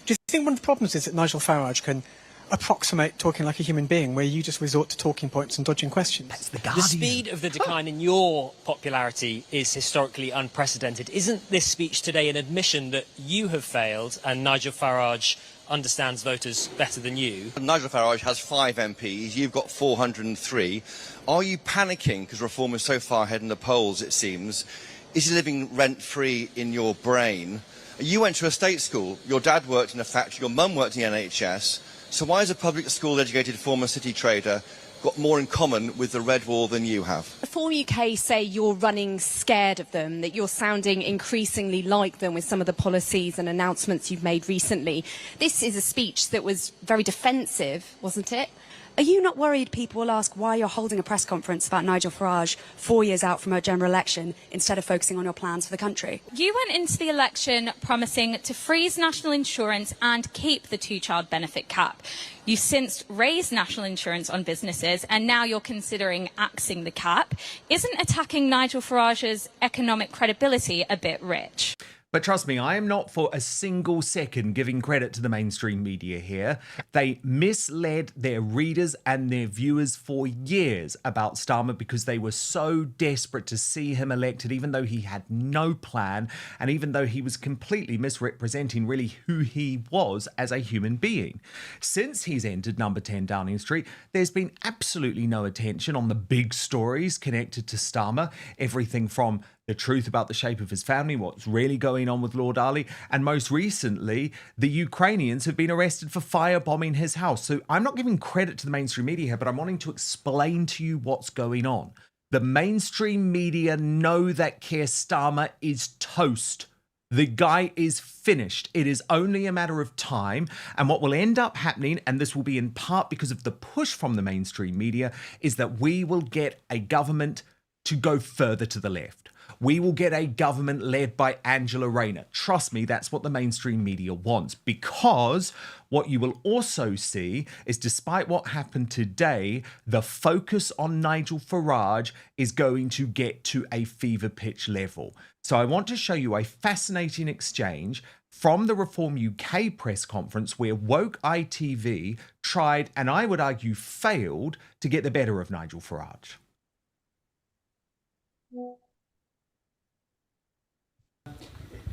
Do you think one of the problems is that Nigel Farage can approximate talking like a human being, where you just resort to talking points and dodging questions? That's The Guardian. The speed of the decline in your popularity is historically unprecedented. Isn't this speech today an admission that you have failed and Nigel Farage understands voters better than you? Nigel Farage has 5 MPs, you've got 403. Are you panicking because Reform is so far ahead in the polls, it seems? Is he living rent-free in your brain? You went to a state school, your dad worked in a factory, your mum worked in the NHS. So why has a public school-educated former city trader got more in common with the Red Wall than you have? Reform UK say you're running scared of them, that you're sounding increasingly like them with some of the policies and announcements you've made recently. This is a speech that was very defensive, wasn't it? Are you not worried people will ask why you're holding a press conference about Nigel Farage 4 years out from a general election instead of focusing on your plans for the country? You went into the election promising to freeze national insurance and keep the 2-child benefit cap. You've since raised national insurance on businesses, and now you're considering axing the cap. Isn't attacking Nigel Farage's economic credibility a bit rich? But trust me, I am not for a single second giving credit to the mainstream media here. They misled their readers and their viewers for years about Starmer because they were so desperate to see him elected, even though he had no plan and even though he was completely misrepresenting really who he was as a human being. Since he's entered number 10 Downing Street, there's been absolutely no attention on the big stories connected to Starmer, everything from the truth about the shape of his family, what's really going on with Lord Ali, and most recently, the Ukrainians have been arrested for firebombing his house. So I'm not giving credit to the mainstream media here, but I'm wanting to explain to you what's going on. The mainstream media know that Keir Starmer is toast. The guy is finished. It is only a matter of time. And what will end up happening, and this will be in part because of the push from the mainstream media, is that we will get a government to go further to the left. We will get a government led by Angela Rayner. Trust me, that's what the mainstream media wants, because what you will also see is, despite what happened today, the focus on Nigel Farage is going to get to a fever pitch level. So I want to show you a fascinating exchange from the Reform UK press conference where Woke ITV tried, and I would argue failed, to get the better of Nigel Farage.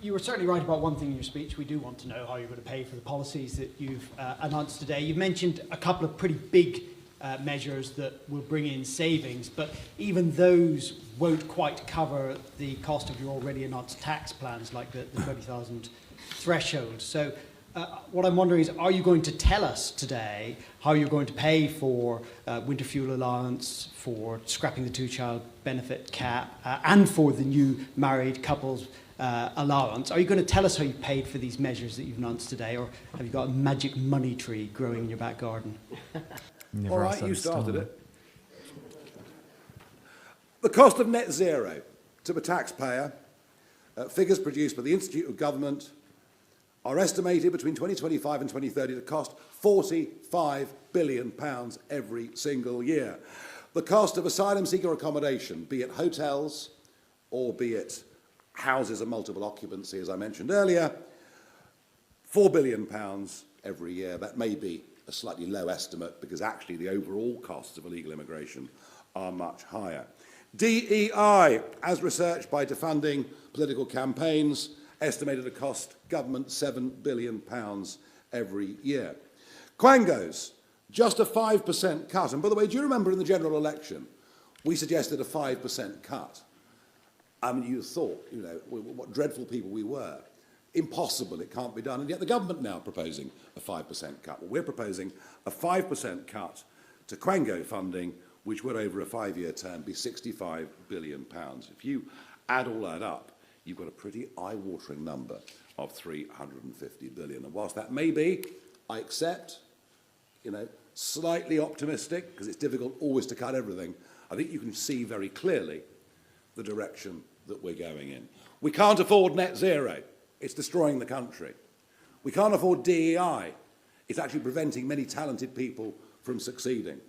You were certainly right about one thing in your speech. We do want to know how you're going to pay for the policies that you've announced today. You've mentioned a couple of pretty big measures that will bring in savings, but even those won't quite cover the cost of your already announced tax plans, like the 20,000 threshold. So what I'm wondering is, are you going to tell us today how you're going to pay for winter fuel allowance, for scrapping the 2-child benefit cap, and for the new married couples allowance? Are you going to tell us how you paid for these measures that you've announced today, or have you got a magic money tree growing in your back garden? All right, you started it. The cost of net zero to the taxpayer, figures produced by the Institute of Government, are estimated between 2025 and 2030 to cost £45 billion every single year. The cost of asylum seeker accommodation, be it hotels or be it houses of multiple occupancy, as I mentioned earlier, £4 billion every year. That may be a slightly low estimate because actually the overall costs of illegal immigration are much higher. DEI, as researched by Defunding Political Campaigns, estimated to cost government £7 billion every year. Quangos, just a 5% cut. And by the way, do you remember in the general election, we suggested a 5% cut? I mean, you thought, you know, what dreadful people we were. Impossible, it can't be done. And yet the government now proposing a 5% cut. Well, we're proposing a 5% cut to Quango funding, which would over a 5-year term be £65 billion. If you add all that up, you've got a pretty eye-watering number of £350 billion. And whilst that may be, I accept, you know, slightly optimistic, because it's difficult always to cut everything, I think you can see very clearly the direction that we're going in. We can't afford net zero. It's destroying the country. We can't afford DEI. It's actually preventing many talented people from succeeding.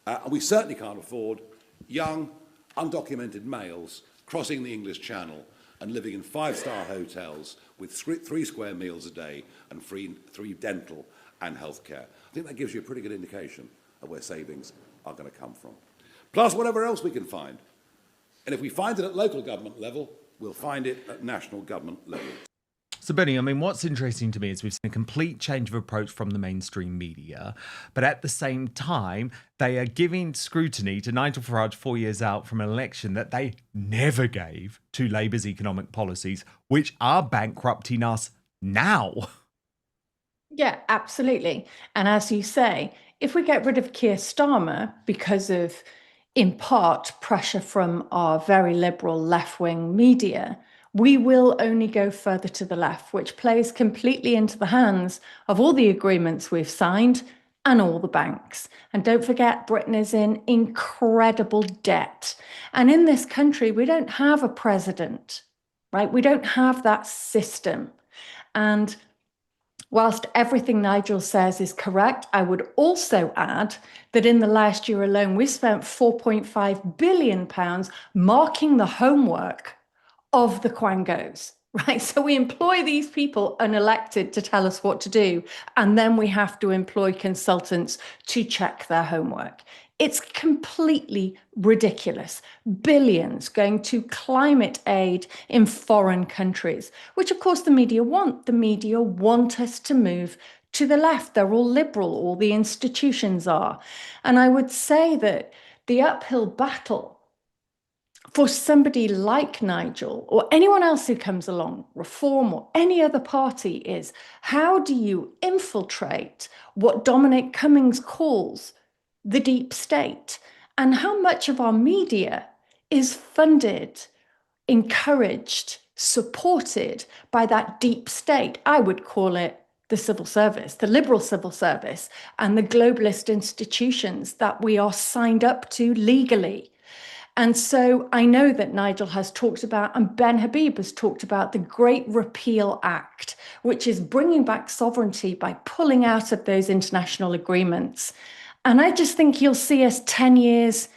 And we certainly can't afford young, undocumented males crossing the English Channel and living in 5-star hotels with 3 square meals a day and free dental and healthcare. I think that gives you a pretty good indication of where savings are going to come from. Plus whatever else we can find. And if we find it at local government level, we'll find it at national government level. So, Benny, I mean, what's interesting to me is we've seen a complete change of approach from the mainstream media, but at the same time, they are giving scrutiny to Nigel Farage 4 years out from an election that they never gave to Labour's economic policies, which are bankrupting us now. Yeah, absolutely. And as you say, if we get rid of Keir Starmer because of, in part, pressure from our very liberal left-wing media, we will only go further to the left, which plays completely into the hands of all the agreements we've signed and all the banks. And don't forget, Britain is in incredible debt. And in this country, we don't have a president, right? We don't have that system. And whilst everything Nigel says is correct, I would also add that in the last year alone, we spent £4.5 billion marking the homework of the Quangos, right? So we employ these people unelected to tell us what to do, and then we have to employ consultants to check their homework. It's completely ridiculous. Billions going to climate aid in foreign countries, which of course the media want. The media want us to move to the left. They're all liberal, all the institutions are. And I would say that the uphill battle for somebody like Nigel or anyone else who comes along, Reform or any other party, is how do you infiltrate what Dominic Cummings calls the deep state, and how much of our media is funded, encouraged, supported by that deep state? I would call it the civil service, the liberal civil service, and the globalist institutions that we are signed up to legally. And so I know that Nigel has talked about, and Ben Habib has talked about, the Great Repeal Act, which is bringing back sovereignty by pulling out of those international agreements. And I just think you'll see us 10 years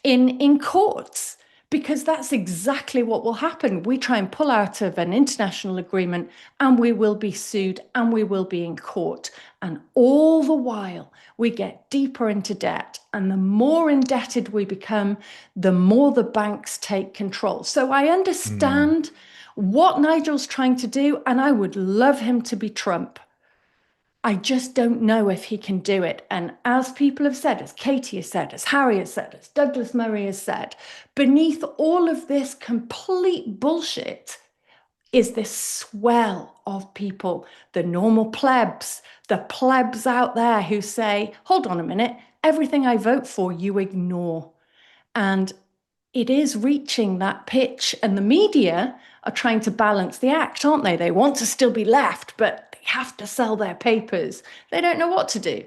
in courts, because that's exactly what will happen. We try and pull out of an international agreement and we will be sued and we will be in court. And all the while we get deeper into debt. And the more indebted we become, the more the banks take control. So I understand what Nigel's trying to do, and I would love him to be Trump. I just don't know if he can do it. And as people have said, as Katie has said, as Harry has said, as Douglas Murray has said, beneath all of this complete bullshit is this swell of people, the normal plebs, the plebs out there who say, hold on a minute, everything I vote for, you ignore. And it is reaching that pitch, and the media are trying to balance the act, aren't they? They want to still be left, but they have to sell their papers. They don't know what to do.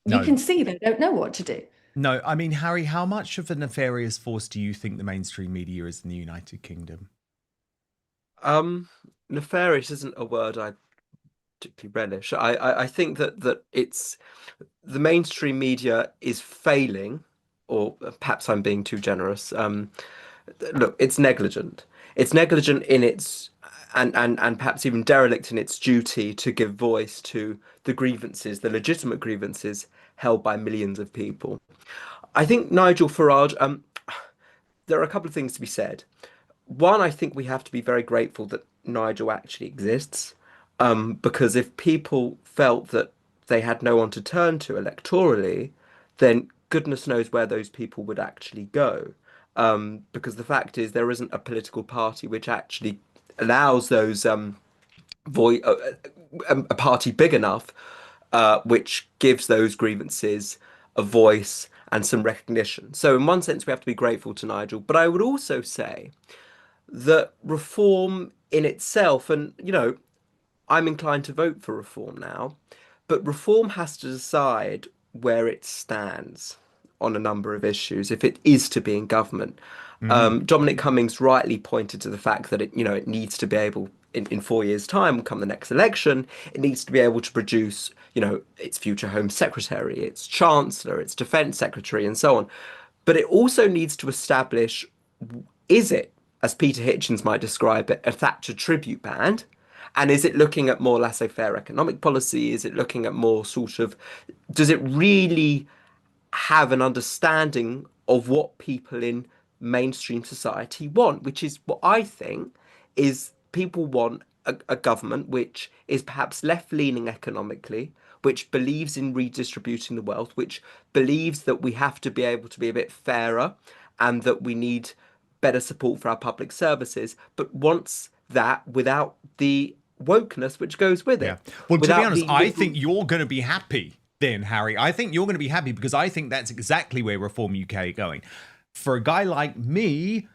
No. You can see they don't know what to do. No, I mean, Harry, how much of a nefarious force do you think the mainstream media is in the United Kingdom? Nefarious isn't a word I particularly relish. I think that it's the mainstream media is failing, or perhaps I'm being too generous. Look, it's negligent. It's negligent in its and perhaps even derelict in its duty to give voice to the grievances, the legitimate grievances held by millions of people. I think Nigel Farage, there are a couple of things to be said. One, I think we have to be very grateful that Nigel actually exists, because if people felt that they had no one to turn to electorally, then goodness knows where those people would actually go. Because the fact is, there isn't a political party which actually allows those a party big enough which gives those grievances a voice and some recognition. So in one sense, we have to be grateful to Nigel. But I would also say that reform in itself, and, you know, I'm inclined to vote for reform now, but reform has to decide where it stands on a number of issues if it is to be in government. Dominic Cummings rightly pointed to the fact that it needs to be able, in 4 years' time, come the next election, it needs to be able to produce, its future Home Secretary, its Chancellor, its Defence Secretary, and so on. But it also needs to establish, is it, as Peter Hitchens might describe it, a Thatcher tribute band? And is it looking at more laissez-faire economic policy? Is it looking at more does it really have an understanding of what people in mainstream society want, which is what I think is people want a government which is perhaps left-leaning economically, which believes in redistributing the wealth, which believes that we have to be able to be a bit fairer and that we need better support for our public services, but wants that without the wokeness which goes with it. Yeah. Well, to be honest, I think you're going to be happy then, Harry. I think you're going to be happy because I think that's exactly where Reform UK are going. For a guy like me,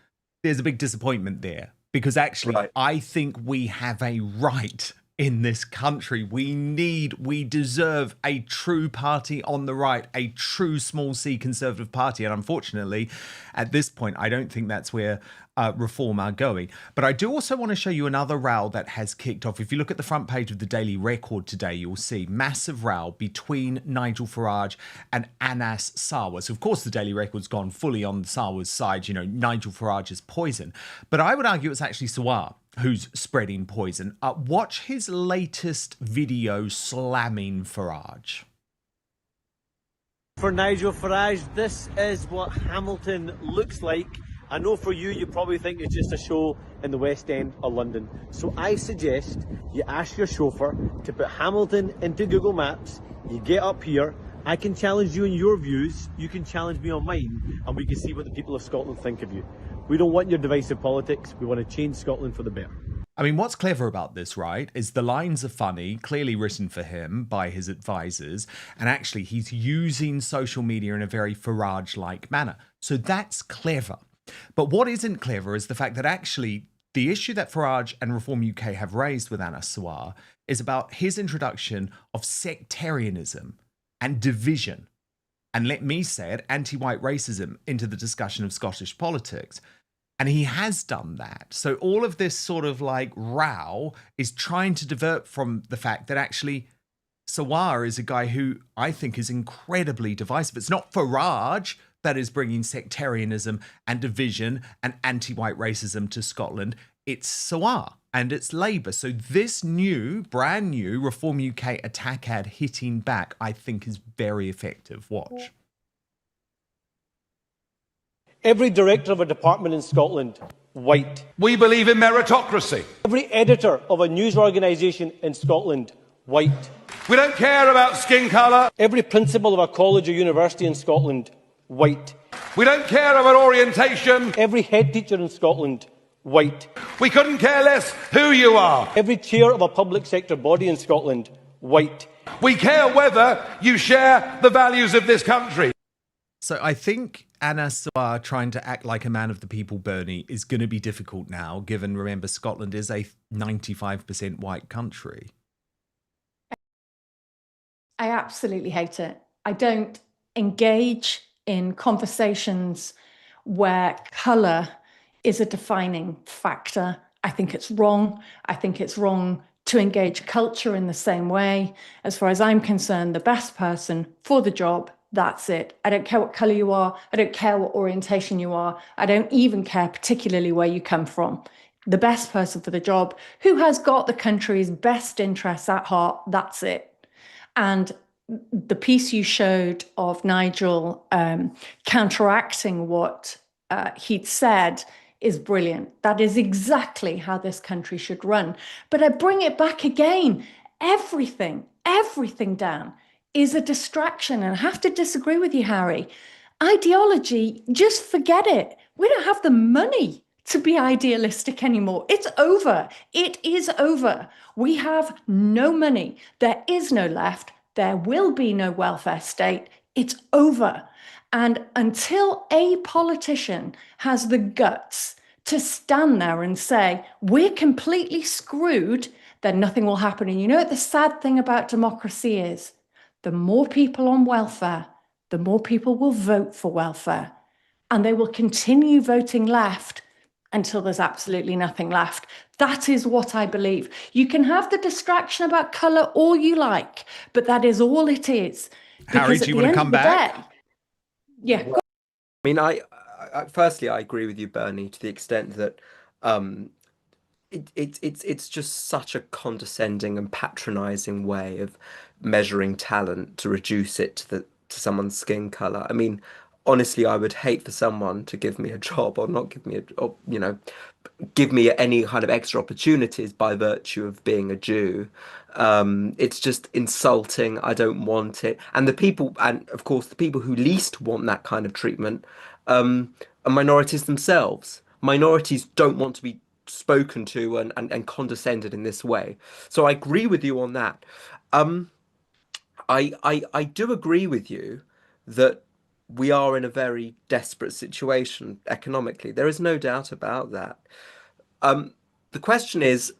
there's a big disappointment there because actually I think we have a right in this country. We deserve a true party on the right, a true small c Conservative party. And unfortunately, at this point, I don't think that's where Reform are going. But I do also want to show you another row that has kicked off. If you look at the front page of the Daily Record today, you'll see massive row between Nigel Farage and Anas Sarwar. So, of course, the Daily Record's gone fully on Sarwar's side. Nigel Farage is poison. But I would argue it's actually Sarwar who's spreading poison. Watch his latest video slamming Farage. For Nigel Farage, this is what Hamilton looks like. I know for you, you probably think it's just a show in the West End of London. So I suggest you ask your chauffeur to put Hamilton into Google Maps. You get up here. I can challenge you in your views. You can challenge me on mine. And we can see what the people of Scotland think of you. We don't want your divisive politics. We want to change Scotland for the better. I mean, what's clever about this, right, is the lines are funny, clearly written for him by his advisors, and actually he's using social media in a very Farage-like manner. So that's clever. But what isn't clever is the fact that actually the issue that Farage and Reform UK have raised with Anas Sarwar is about his introduction of sectarianism and division, and let me say it, anti-white racism into the discussion of Scottish politics. And he has done that. So all of this sort of like row is trying to divert from the fact that actually Sarwar is a guy who I think is incredibly divisive. It's not Farage that is bringing sectarianism and division and anti-white racism to Scotland. It's Sarwar and it's Labour. So this brand new Reform UK attack ad hitting back, I think is very effective. Watch. Every director of a department in Scotland, white. We believe in meritocracy. Every editor of a news organisation in Scotland, white. We don't care about skin colour. Every principal of a college or university in Scotland, white. We don't care about orientation. Every head teacher in Scotland, white. We couldn't care less who you are. Every chair of a public sector body in Scotland, white. We care whether you share the values of this country. So I think Anas Sarwar trying to act like a man of the people, Bernie, is going to be difficult now, given, remember, Scotland is a 95% white country. I absolutely hate it. I don't engage in conversations where colour is a defining factor. I think it's wrong. I think it's wrong to engage culture in the same way. As far as I'm concerned, the best person for the job, that's it. I don't care what colour you are. I don't care what orientation you are. I don't even care particularly where you come from. the best person for the job, who has got the country's best interests at heart. That's it. And the piece you showed of Nigel counteracting what he'd said is brilliant. That is exactly how this country should run. But I bring it back again. Everything, Dan, is a distraction. And I have to disagree with you, Harry. Ideology, just forget it. We don't have the money to be idealistic anymore. It's over. It is over. We have no money. There is no left. There will be no welfare state. It's over. And until a politician has the guts to stand there and say, we're completely screwed, then nothing will happen. And you know what the sad thing about democracy is? The more people on welfare, the more people will vote for welfare. And they will continue voting left until there's absolutely nothing left. That is what I believe. You can have the distraction about colour all you like, but that is all it is. Harry, do you want to come back? Yeah. I mean, I firstly, I agree with you, Bernie, to the extent that it's just such a condescending and patronising way of measuring talent to reduce it to someone's skin colour. I mean, honestly, I would hate for someone to give me a job or not give me give me any kind of extra opportunities by virtue of being a Jew. It's just insulting. I don't want it. And of course, the people who least want that kind of treatment are minorities themselves. Minorities don't want to be spoken to and condescended in this way. So I agree with you on that. I do agree with you that we are in a very desperate situation economically. There is no doubt about that. The question is,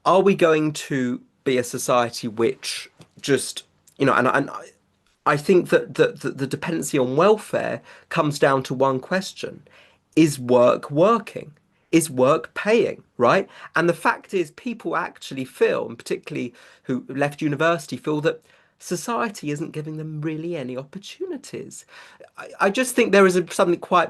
are we going to be a society which just, and I think that the dependency on welfare comes down to one question. Is work working? Is work paying, right? And the fact is, people actually feel, and particularly who left university, feel that society isn't giving them really any opportunities. I just think there is something quite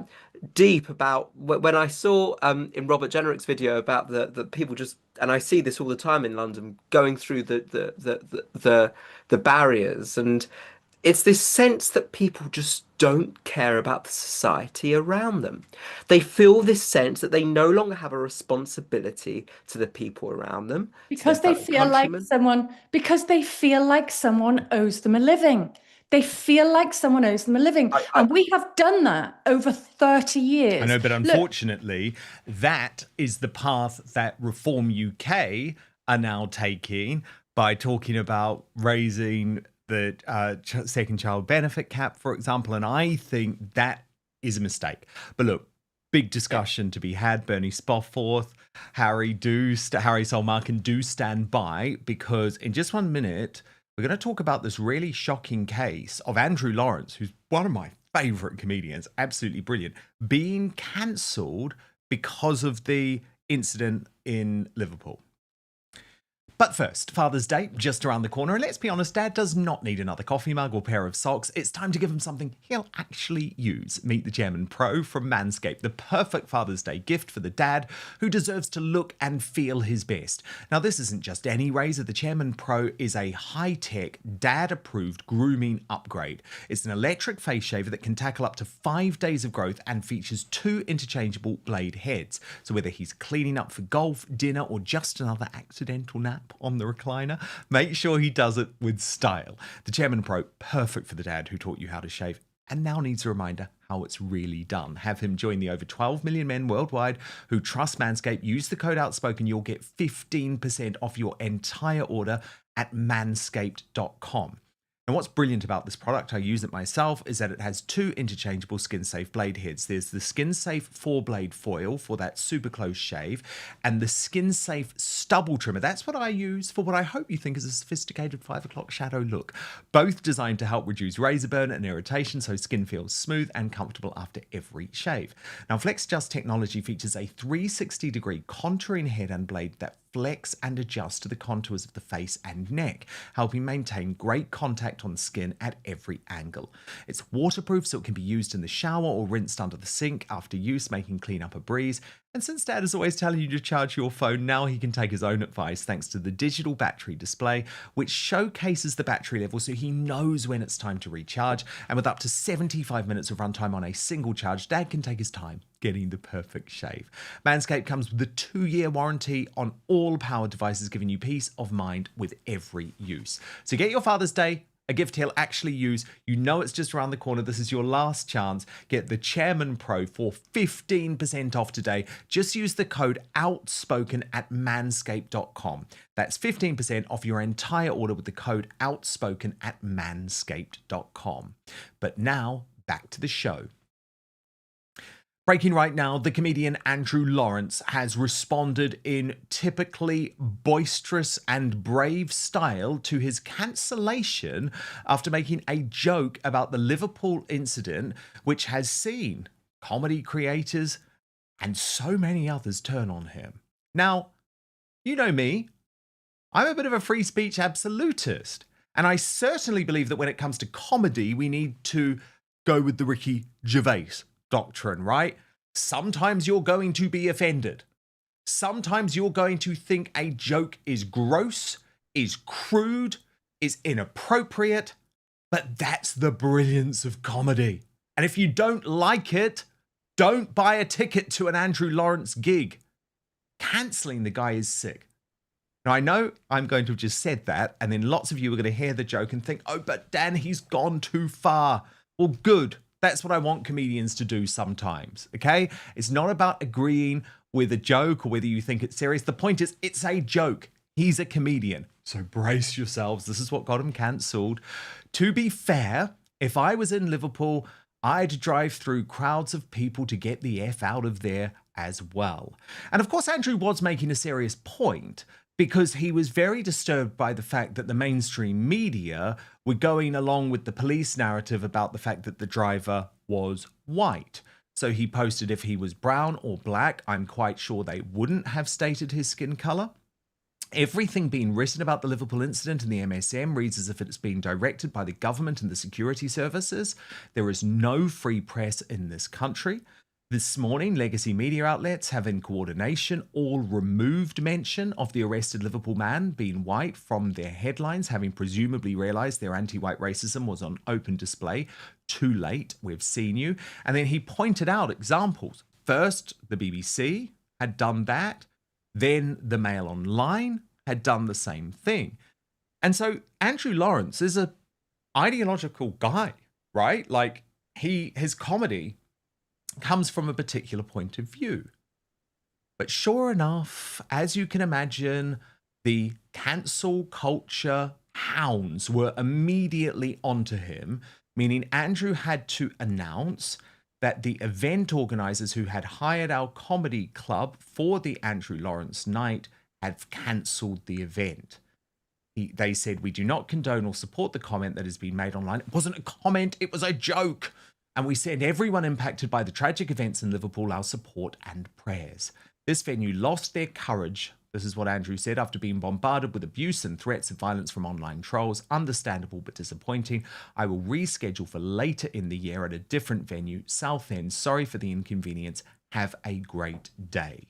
deep about when I saw in Robert Jenrick's video about the people just, and I see this all the time in London, going through the barriers, and it's this sense that people just don't care about the society around them. They feel this sense that they no longer have a responsibility to the people around them. Because they feel like someone owes them a living. They feel like someone owes them a living. And we have done that over 30 years. I know, but unfortunately, that is the path that Reform UK are now taking by talking about raising the second child benefit cap, for example. And I think that is a mistake. But look, big discussion to be had. Bernie Spofforth, Harry Saul Markham do stand by, because in just 1 minute, we're going to talk about this really shocking case of Andrew Lawrence, who's one of my favourite comedians, absolutely brilliant, being cancelled because of the incident in Liverpool. But first, Father's Day, just around the corner. And let's be honest, Dad does not need another coffee mug or pair of socks. It's time to give him something he'll actually use. Meet the Chairman Pro from Manscaped, the perfect Father's Day gift for the dad who deserves to look and feel his best. Now, this isn't just any razor. The Chairman Pro is a high-tech, dad-approved grooming upgrade. It's an electric face shaver that can tackle up to 5 days of growth and features 2 interchangeable blade heads. So whether he's cleaning up for golf, dinner, or just another accidental nap on the recliner, make sure he does it with style. The Chairman Pro, perfect for the dad who taught you how to shave and now needs a reminder how it's really done. Have him join the over 12 million men worldwide who trust Manscaped. Use the code Outspoken. You'll get 15% off your entire order at manscaped.com. And what's brilliant about this product, I use it myself, is that it has 2 interchangeable skin-safe blade heads. There's the skin-safe 4-blade foil for that super close shave, and the skin-safe stubble trimmer. That's what I use for what I hope you think is a sophisticated 5 o'clock shadow look. Both designed to help reduce razor burn and irritation so skin feels smooth and comfortable after every shave. Now, FlexJust technology features a 360-degree contouring head and blade that flex and adjust to the contours of the face and neck, helping maintain great contact on skin at every angle. It's waterproof, so it can be used in the shower or rinsed under the sink after use, making cleanup a breeze. And since Dad is always telling you to charge your phone, now he can take his own advice thanks to the digital battery display, which showcases the battery level so he knows when it's time to recharge. And with up to 75 minutes of runtime on a single charge, Dad can take his time getting the perfect shave. Manscaped comes with a 2-year warranty on all powered devices, giving you peace of mind with every use. So get your Father's Day a gift he'll actually use. You know it's just around the corner. This is your last chance. Get the Chairman Pro for 15% off today. Just use the code Outspoken at manscaped.com. That's 15% off your entire order with the code Outspoken at manscaped.com. But now, back to the show. Breaking right now, the comedian Andrew Lawrence has responded in typically boisterous and brave style to his cancellation after making a joke about the Liverpool incident, which has seen comedy creators and so many others turn on him. Now, you know me, I'm a bit of a free speech absolutist, and I certainly believe that when it comes to comedy, we need to go with the Ricky Gervais doctrine, right? Sometimes you're going to be offended. Sometimes you're going to think a joke is gross, is crude, is inappropriate, but that's the brilliance of comedy. And if you don't like it, don't buy a ticket to an Andrew Lawrence gig. Cancelling the guy is sick. Now, I know I'm going to have just said that, and then lots of you are going to hear the joke and think, oh, but Dan, he's gone too far. Well, good. That's what I want comedians to do sometimes, okay? It's not about agreeing with a joke or whether you think it's serious. The point is, it's a joke. He's a comedian. So brace yourselves. This is what got him cancelled. To be fair, if I was in Liverpool, I'd drive through crowds of people to get the F out of there as well. And of course, Andrew was making a serious point, because he was very disturbed by the fact that the mainstream media were going along with the police narrative about the fact that the driver was white. So he posted if he was brown or black, I'm quite sure they wouldn't have stated his skin colour. Everything being written about the Liverpool incident in the MSM reads as if it's being directed by the government and the security services. There is no free press in this country. This morning, legacy media outlets have in coordination all removed mention of the arrested Liverpool man being white from their headlines, having presumably realised their anti-white racism was on open display. Too late, we've seen you. And then he pointed out examples. First, the BBC had done that. Then the Mail Online had done the same thing. And so Andrew Lawrence is an ideological guy, right? Like, his comedy comes from a particular point of view. But sure enough, as you can imagine, the cancel culture hounds were immediately onto him, meaning Andrew had to announce that the event organisers who had hired our comedy club for the Andrew Lawrence night had cancelled the event. They said, we do not condone or support the comment that has been made online. It wasn't a comment, it was a joke. And we send everyone impacted by the tragic events in Liverpool our support and prayers. This venue lost their courage, this is what Andrew said, after being bombarded with abuse and threats of violence from online trolls. Understandable but disappointing. I will reschedule for later in the year at a different venue, Southend. Sorry for the inconvenience. Have a great day.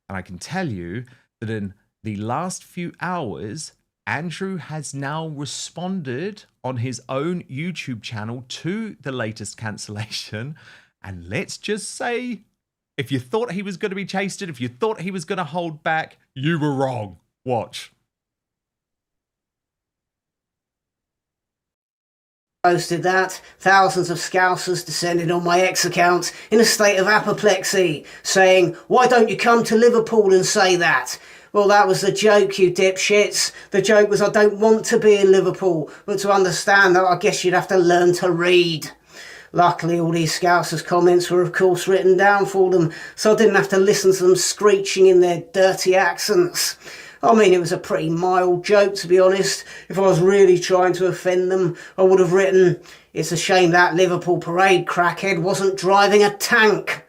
And I can tell you that in the last few hours, Andrew has now responded on his own YouTube channel to the latest cancellation. And let's just say, if you thought he was going to be chased, if you thought he was going to hold back, you were wrong. Watch. Posted that, thousands of Scousers descended on my ex account in a state of apoplexy, saying, why don't you come to Liverpool and say that? Well, that was the joke, you dipshits. The joke was I don't want to be in Liverpool, but to understand that I guess you'd have to learn to read. Luckily, all these Scousers' comments were of course written down for them, so I didn't have to listen to them screeching in their dirty accents. I mean, it was a pretty mild joke, to be honest. If I was really trying to offend them, I would have written, it's a shame that Liverpool parade crackhead wasn't driving a tank.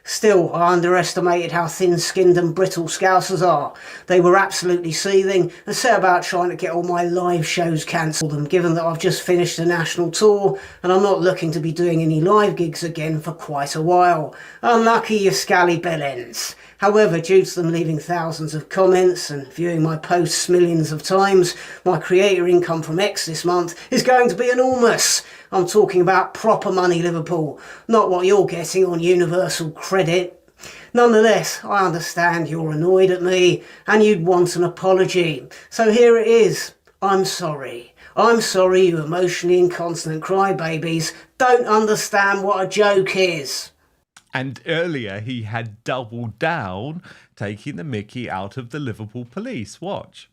Still, I underestimated how thin-skinned and brittle Scousers are. They were absolutely seething and set about trying to get all my live shows cancelled, and given that I've just finished a national tour and I'm not looking to be doing any live gigs again for quite a while. Unlucky you scally bellends. However, due to them leaving thousands of comments and viewing my posts millions of times, my creator income from X this month is going to be enormous. I'm talking about proper money, Liverpool, not what you're getting on universal credit. Nonetheless, I understand you're annoyed at me and you'd want an apology. So here it is. I'm sorry. I'm sorry you emotionally incontinent crybabies don't understand what a joke is. And earlier he had doubled down, taking the mickey out of the Liverpool police. Watch.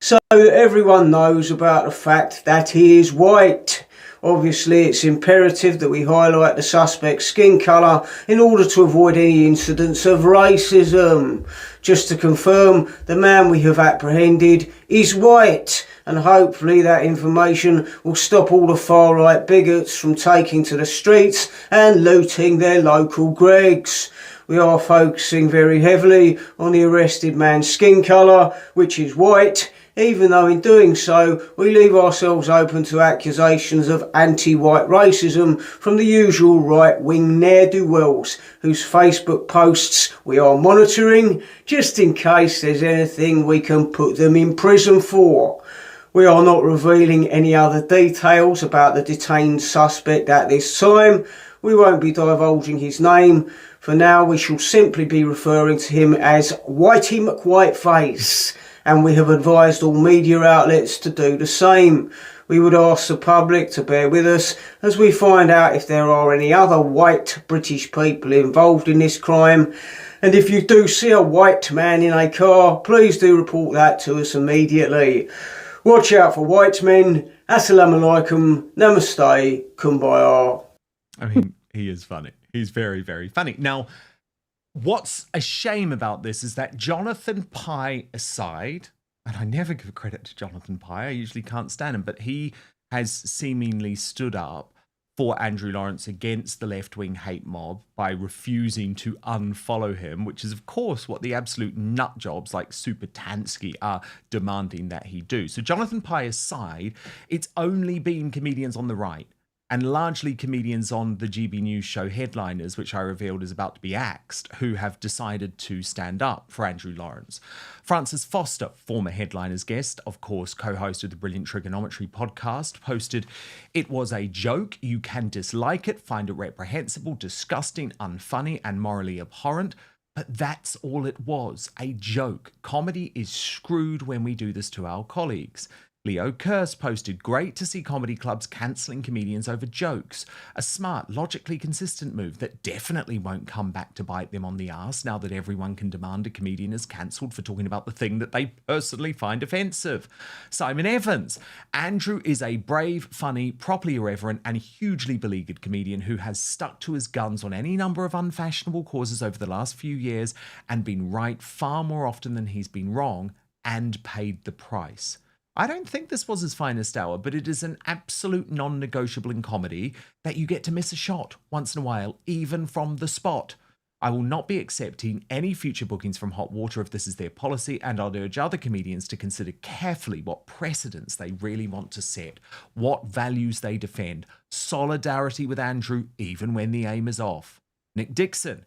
So everyone knows about the fact that he is white. Obviously, it's imperative that we highlight the suspect's skin colour in order to avoid any incidents of racism. Just to confirm, the man we have apprehended is white, and hopefully that information will stop all the far-right bigots from taking to the streets and looting their local Gregs. We are focusing very heavily on the arrested man's skin colour, which is white, even though in doing so we leave ourselves open to accusations of anti-white racism from the usual right-wing ne'er-do-wells whose Facebook posts we are monitoring just in case there's anything we can put them in prison for. We are not revealing any other details about the detained suspect at this time. We won't be divulging his name. For now, we shall simply be referring to him as Whitey McWhiteface, and we have advised all media outlets to do the same. We would ask the public to bear with us as we find out if there are any other white British people involved in this crime. And if you do see a white man in a car, please do report that to us immediately. Watch out for white men. Assalamu alaikum. Namaste. Kumbaya. I mean, he is funny. He's very, very funny. Now, what's a shame about this is that Jonathan Pye aside, and I never give credit to Jonathan Pye, I usually can't stand him, but he has seemingly stood up for Andrew Lawrence against the left-wing hate mob by refusing to unfollow him, which is, of course, what the absolute nut jobs like Super Tansky are demanding that he do. So Jonathan Pye aside, it's only been comedians on the right and largely comedians on the GB News show Headliners, which I revealed is about to be axed, who have decided to stand up for Andrew Lawrence. Francis Foster, former Headliners guest, of course, co-host of the brilliant Trigonometry podcast, posted, "It was a joke. You can dislike it, find it reprehensible, disgusting, unfunny, and morally abhorrent. But that's all it was, a joke. Comedy is screwed when we do this to our colleagues." Leo Kurz posted, "Great to see comedy clubs cancelling comedians over jokes. A smart, logically consistent move that definitely won't come back to bite them on the arse now that everyone can demand a comedian is cancelled for talking about the thing that they personally find offensive." Simon Evans, "Andrew is a brave, funny, properly irreverent and hugely beleaguered comedian who has stuck to his guns on any number of unfashionable causes over the last few years and been right far more often than he's been wrong and paid the price." I don't think this was his finest hour, but it is an absolute non-negotiable in comedy that you get to miss a shot once in a while, even from the spot. I will not be accepting any future bookings from Hot Water if this is their policy, and I'll urge other comedians to consider carefully what precedents they really want to set, what values they defend, solidarity with Andrew even when the aim is off. Nick Dixon,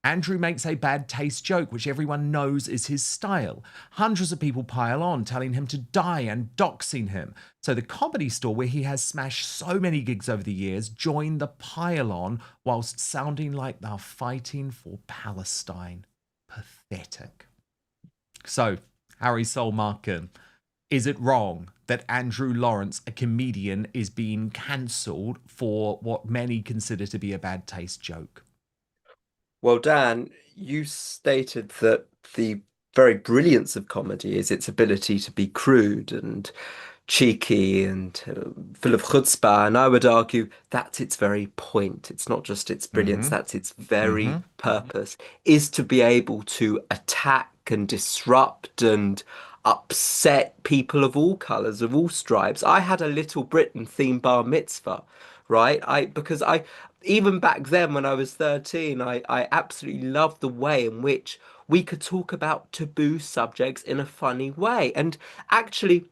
"Andrew makes a bad taste joke, which everyone knows is his style. Hundreds of people pile on, telling him to die and doxing him. So the Comedy Store, where he has smashed so many gigs over the years, joined the pile on whilst sounding like they're fighting for Palestine. Pathetic." So, Harry Saul Markham, is it wrong that Andrew Lawrence, a comedian, is being cancelled for what many consider to be a bad taste joke? Well, Dan, you stated that the very brilliance of comedy is its ability to be crude and cheeky and full of chutzpah, and I would argue that's its very point. It's not just its brilliance, that's its very purpose, is to be able to attack and disrupt and upset people of all colours, of all stripes. I had a Little Britain theme bar mitzvah right? Because even back then when I was 13, I absolutely loved the way in which we could talk about taboo subjects in a funny way. And actually,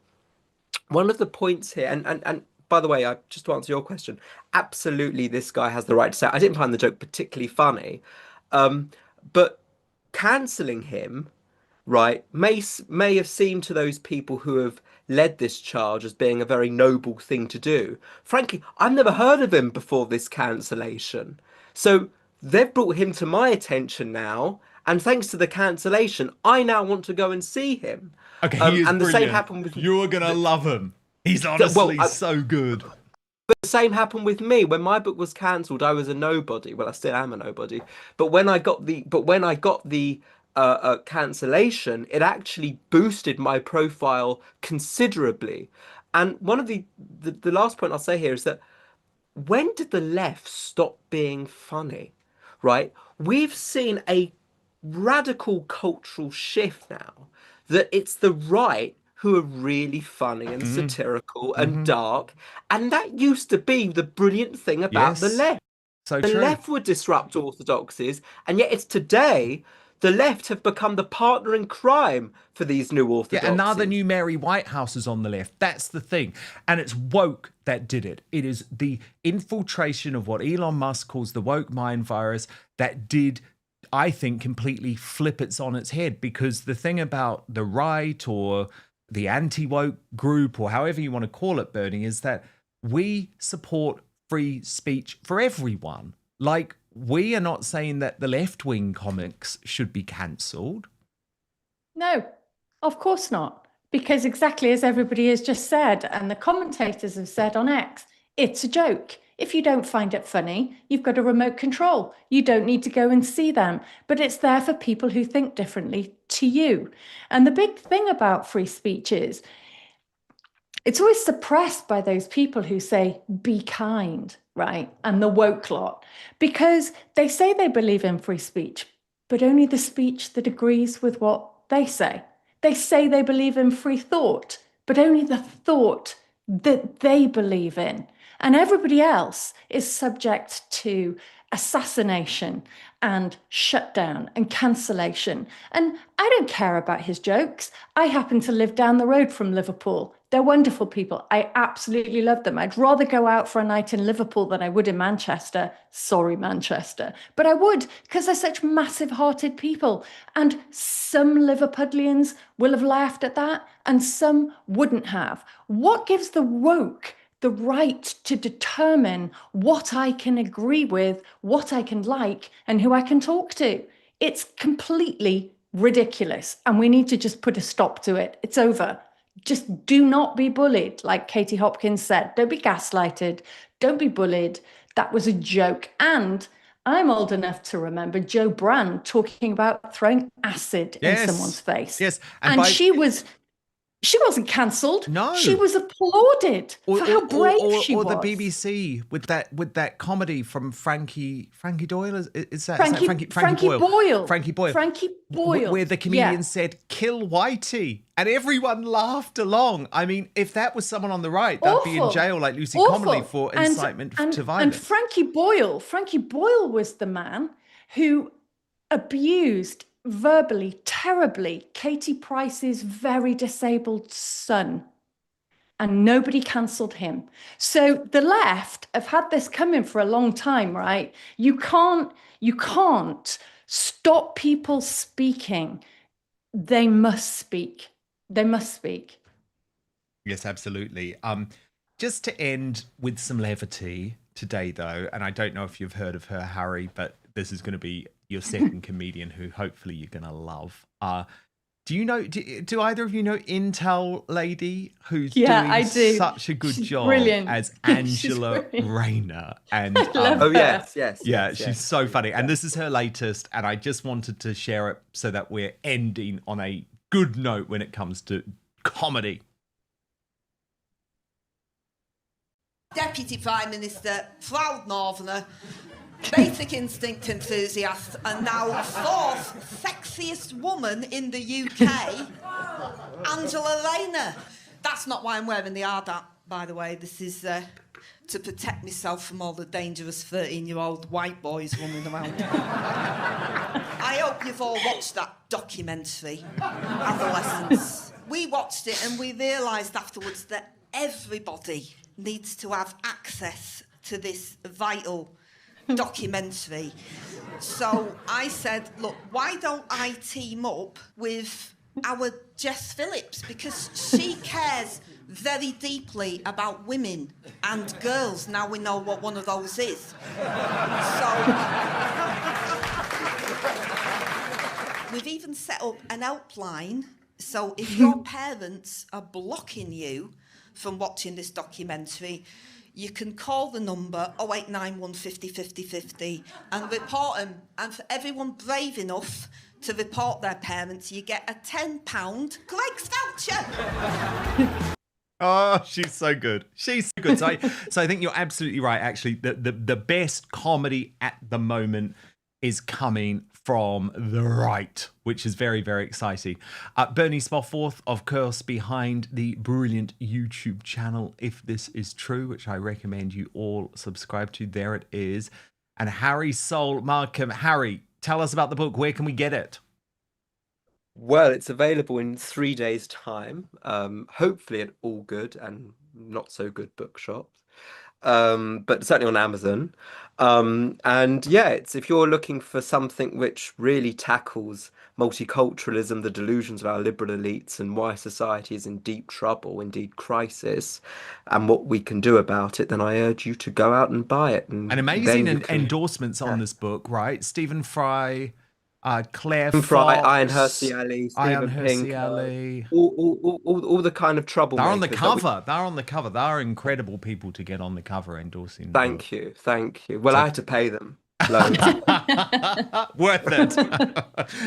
one of the points here, and by the way, just to answer your question, absolutely this guy has the right to say, I didn't find the joke particularly funny, but cancelling him, right, may have seemed to those people who have led this charge as being a very noble thing to do. Frankly, I've never heard of him before this cancellation. So they've brought him to my attention now, and thanks to the cancellation, I now want to go and see him. Okay, he is and the brilliant. same happened with You're gonna love him. He's honestly so good. But the same happened with me when my book was cancelled. I was a nobody. Well, I still am a nobody. But when I got the cancellation, it actually boosted my profile considerably. And one of the last point I'll say here is that when did the left stop being funny? Right? We've seen a radical cultural shift now that it's the right who are really funny and satirical and dark, and that used to be the brilliant thing about the left. So the true. left would disrupt orthodoxies, and yet it's today the left have become the partner in crime for these new orthodoxies. Yeah, another new Mary Whitehouse is on the left. That's the thing. And it's woke that did it. It is the infiltration of what Elon Musk calls the woke mind virus that did, I think, completely flip it on its head. Because the thing about the right or the anti-woke group, or however you want to call it, Bernie, is that we support free speech for everyone. Like, we are not saying that the left-wing comics should be cancelled. No, of course not. Because exactly as everybody has just said, and the commentators have said on X, it's a joke. If you don't find it funny, you've got a remote control. You don't need to go and see them. But it's there for people who think differently to you. And the big thing about free speech is it's always suppressed by those people who say, be kind, right? And the woke lot, because they say they believe in free speech, but only the speech that agrees with what they say. They say they believe in free thought, but only the thought that they believe in. And everybody else is subject to assassination and shutdown and cancellation. And I don't care about his jokes. I happen to live down the road from Liverpool. They're wonderful people. I absolutely love them. I'd rather go out for a night in Liverpool than I would in Manchester. Sorry, Manchester. But I would, because they're such massive-hearted people. And some Liverpudlians will have laughed at that, and some wouldn't have. What gives the woke the right to determine what I can agree with, what I can like, and who I can talk to? It's completely ridiculous, and we need to just put a stop to it. It's over. Just do not be bullied, like Katie Hopkins said. Don't be gaslighted. Don't be bullied. That was a joke. And I'm old enough to remember Joe Brand talking about throwing acid in someone's face. Yes. And she wasn't cancelled. No. She was applauded for how brave she was. Or the BBC with that comedy from Frankie Doyle. Is that Frankie Boyle? Frankie Boyle. Frankie Boyle. Where the comedian said, kill Whitey. And everyone laughed along. I mean, if that was someone on the right, they'd be in jail like Lucy Connolly for incitement to violence. And Frankie Boyle was the man who abused verbally, terribly, Katie Price's very disabled son. And nobody cancelled him. So the left have had this coming for a long time, right? You can't stop people speaking. They must speak. They must speak. Yes, absolutely. Just to end with some levity today, though, and I don't know if you've heard of her, Harry, but this is going to be your second comedian who hopefully you're going to love. Do either of you know Intel Lady, who's doing such a good job brilliant. as Angela Rayner? And she's so funny. And this is her latest, and I just wanted to share it so that we're ending on a good note when it comes to comedy. Deputy Prime Minister, proud Northerner, basic instinct enthusiast, and now fourth sexiest woman in the UK, Angela Rayner. That's not why I'm wearing the Ardap, by the way. This is to protect myself from all the dangerous 13-year-old white boys running around. I hope you've all watched that documentary, Adolescence. We watched it and we realised afterwards that everybody needs to have access to this vital documentary. So I said, look, why don't I team up with our Jess Phillips, because she cares very deeply about women and girls. Now we know what one of those is. So we've even set up an helpline, so if your parents are blocking you from watching this documentary, you can call the number 0891 50 50 50 and report them. And for everyone brave enough to report their parents, you get a £10 Greg's voucher. Oh, she's so good. She's so good. So I think you're absolutely right, actually. The best comedy at the moment is coming from the right, which is very, very exciting. Bernie Spofforth, of course, behind the brilliant YouTube channel If This Is True, which I recommend you all subscribe to. There it is. And Harry Saul Markham. Harry, tell us about the book. Where can we get it? Well, it's available in 3 days' time, hopefully at all good and not so good bookshops, but certainly on Amazon. And yeah, it's if you're looking for something which really tackles multiculturalism, the delusions of our liberal elites, and why society is in deep trouble, indeed crisis, and what we can do about it, then I urge you to go out and buy it. And amazing endorsements on this book, right? Stephen Fry, Claire Fox, Ian Hersey Ali, Stephen Pinker, all the kind of troublemakers. They're on the cover. They're on the cover. They're incredible people to get on the cover endorsing. Thank you. Well, I had to pay them. Loads. Worth it.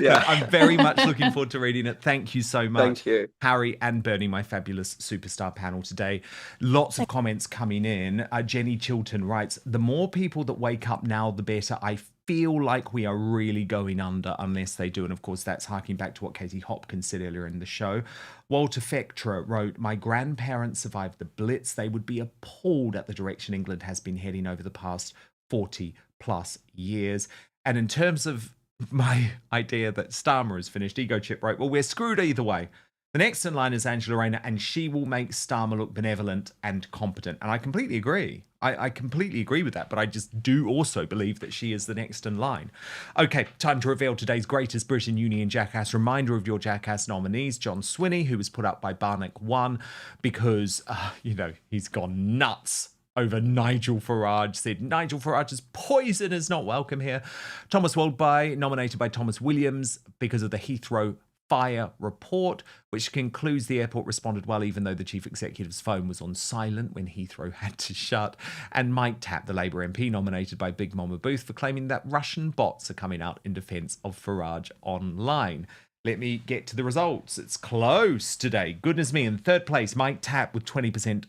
Yeah. I'm very much looking forward to reading it. Thank you so much. Thank you. Harry and Bernie, my fabulous superstar panel today. Lots of comments coming in. Jenny Chilton writes, the more people that wake up now, the better. I feel like we are really going under unless they do. And of course, that's harking back to what Katie Hopkins said earlier in the show. Walter Fectra wrote, my grandparents survived the Blitz. They would be appalled at the direction England has been heading over the past 40 plus years. And in terms of my idea that Starmer is finished, Ego Chip wrote, well, we're screwed either way. The next in line is Angela Rayner, and she will make Starmer look benevolent and competent. And I completely agree. I completely agree with that, but I just do also believe that she is the next in line. Okay, time to reveal today's greatest Britain Union Jackass. Reminder of your Jackass nominees: John Swinney, who was put up by Barnack 1 because, he's gone nuts over Nigel Farage, said Nigel Farage's poison is not welcome here. Thomas Waldby, nominated by Thomas Williams because of the Heathrow fire report, which concludes the airport responded well, even though the chief executive's phone was on silent when Heathrow had to shut. And Mike Tapp, the Labour MP, nominated by Big Mama Booth for claiming that Russian bots are coming out in defence of Farage online. Let me get to the results. It's close today. Goodness me. In third place, Mike Tapp with 27%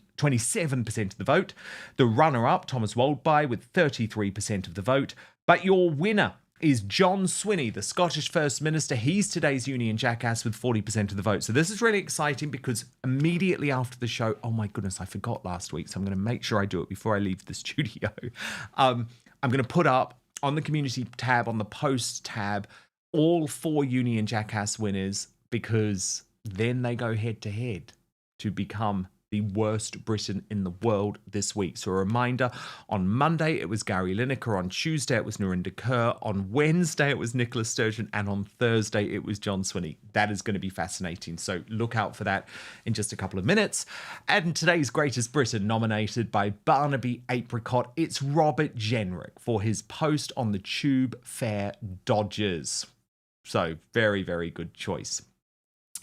of the vote. The runner-up, Thomas Waldby, with 33% of the vote. But your winner is John Swinney, the Scottish First Minister. He's today's Union Jackass with 40% of the vote. So this is really exciting because immediately after the show, oh my goodness, I forgot last week, so I'm going to make sure I do it before I leave the studio. I'm going to put up on the community tab, on the post tab, all 4 Union Jackass winners, because then they go head to head to become the worst Briton in the world this week. So a reminder, on Monday it was Gary Lineker, on Tuesday it was Nurinder Kaur, on Wednesday it was Nicola Sturgeon, and on Thursday it was John Swinney. That is going to be fascinating, so look out for that in just a couple of minutes. And today's Greatest Britain, nominated by Barnaby Apricot, it's Robert Jenrick for his post on the tube fare dodgers. So very, very good choice.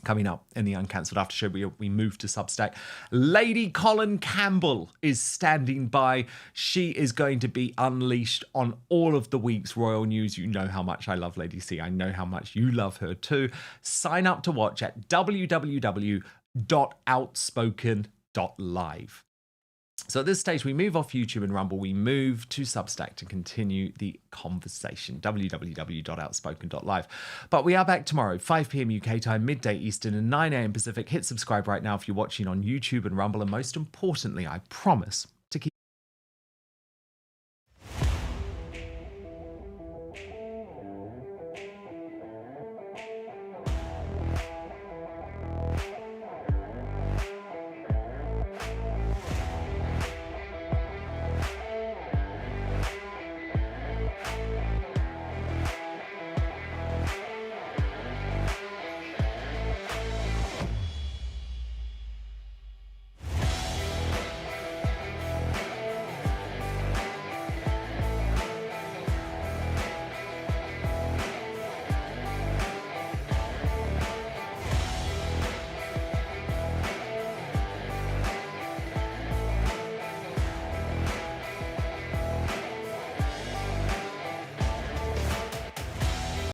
Coming up in the Uncancelled After Show, we move to Substack. Lady Colin Campbell is standing by. She is going to be unleashed on all of the week's royal news. You know how much I love Lady C. I know how much you love her too. Sign up to watch at www.outspoken.live. So at this stage, we move off YouTube and Rumble. We move to Substack to continue the conversation, www.outspoken.live. But we are back tomorrow, 5 p.m. UK time, midday Eastern and 9 a.m. Pacific. Hit subscribe right now if you're watching on YouTube and Rumble. And most importantly, I promise,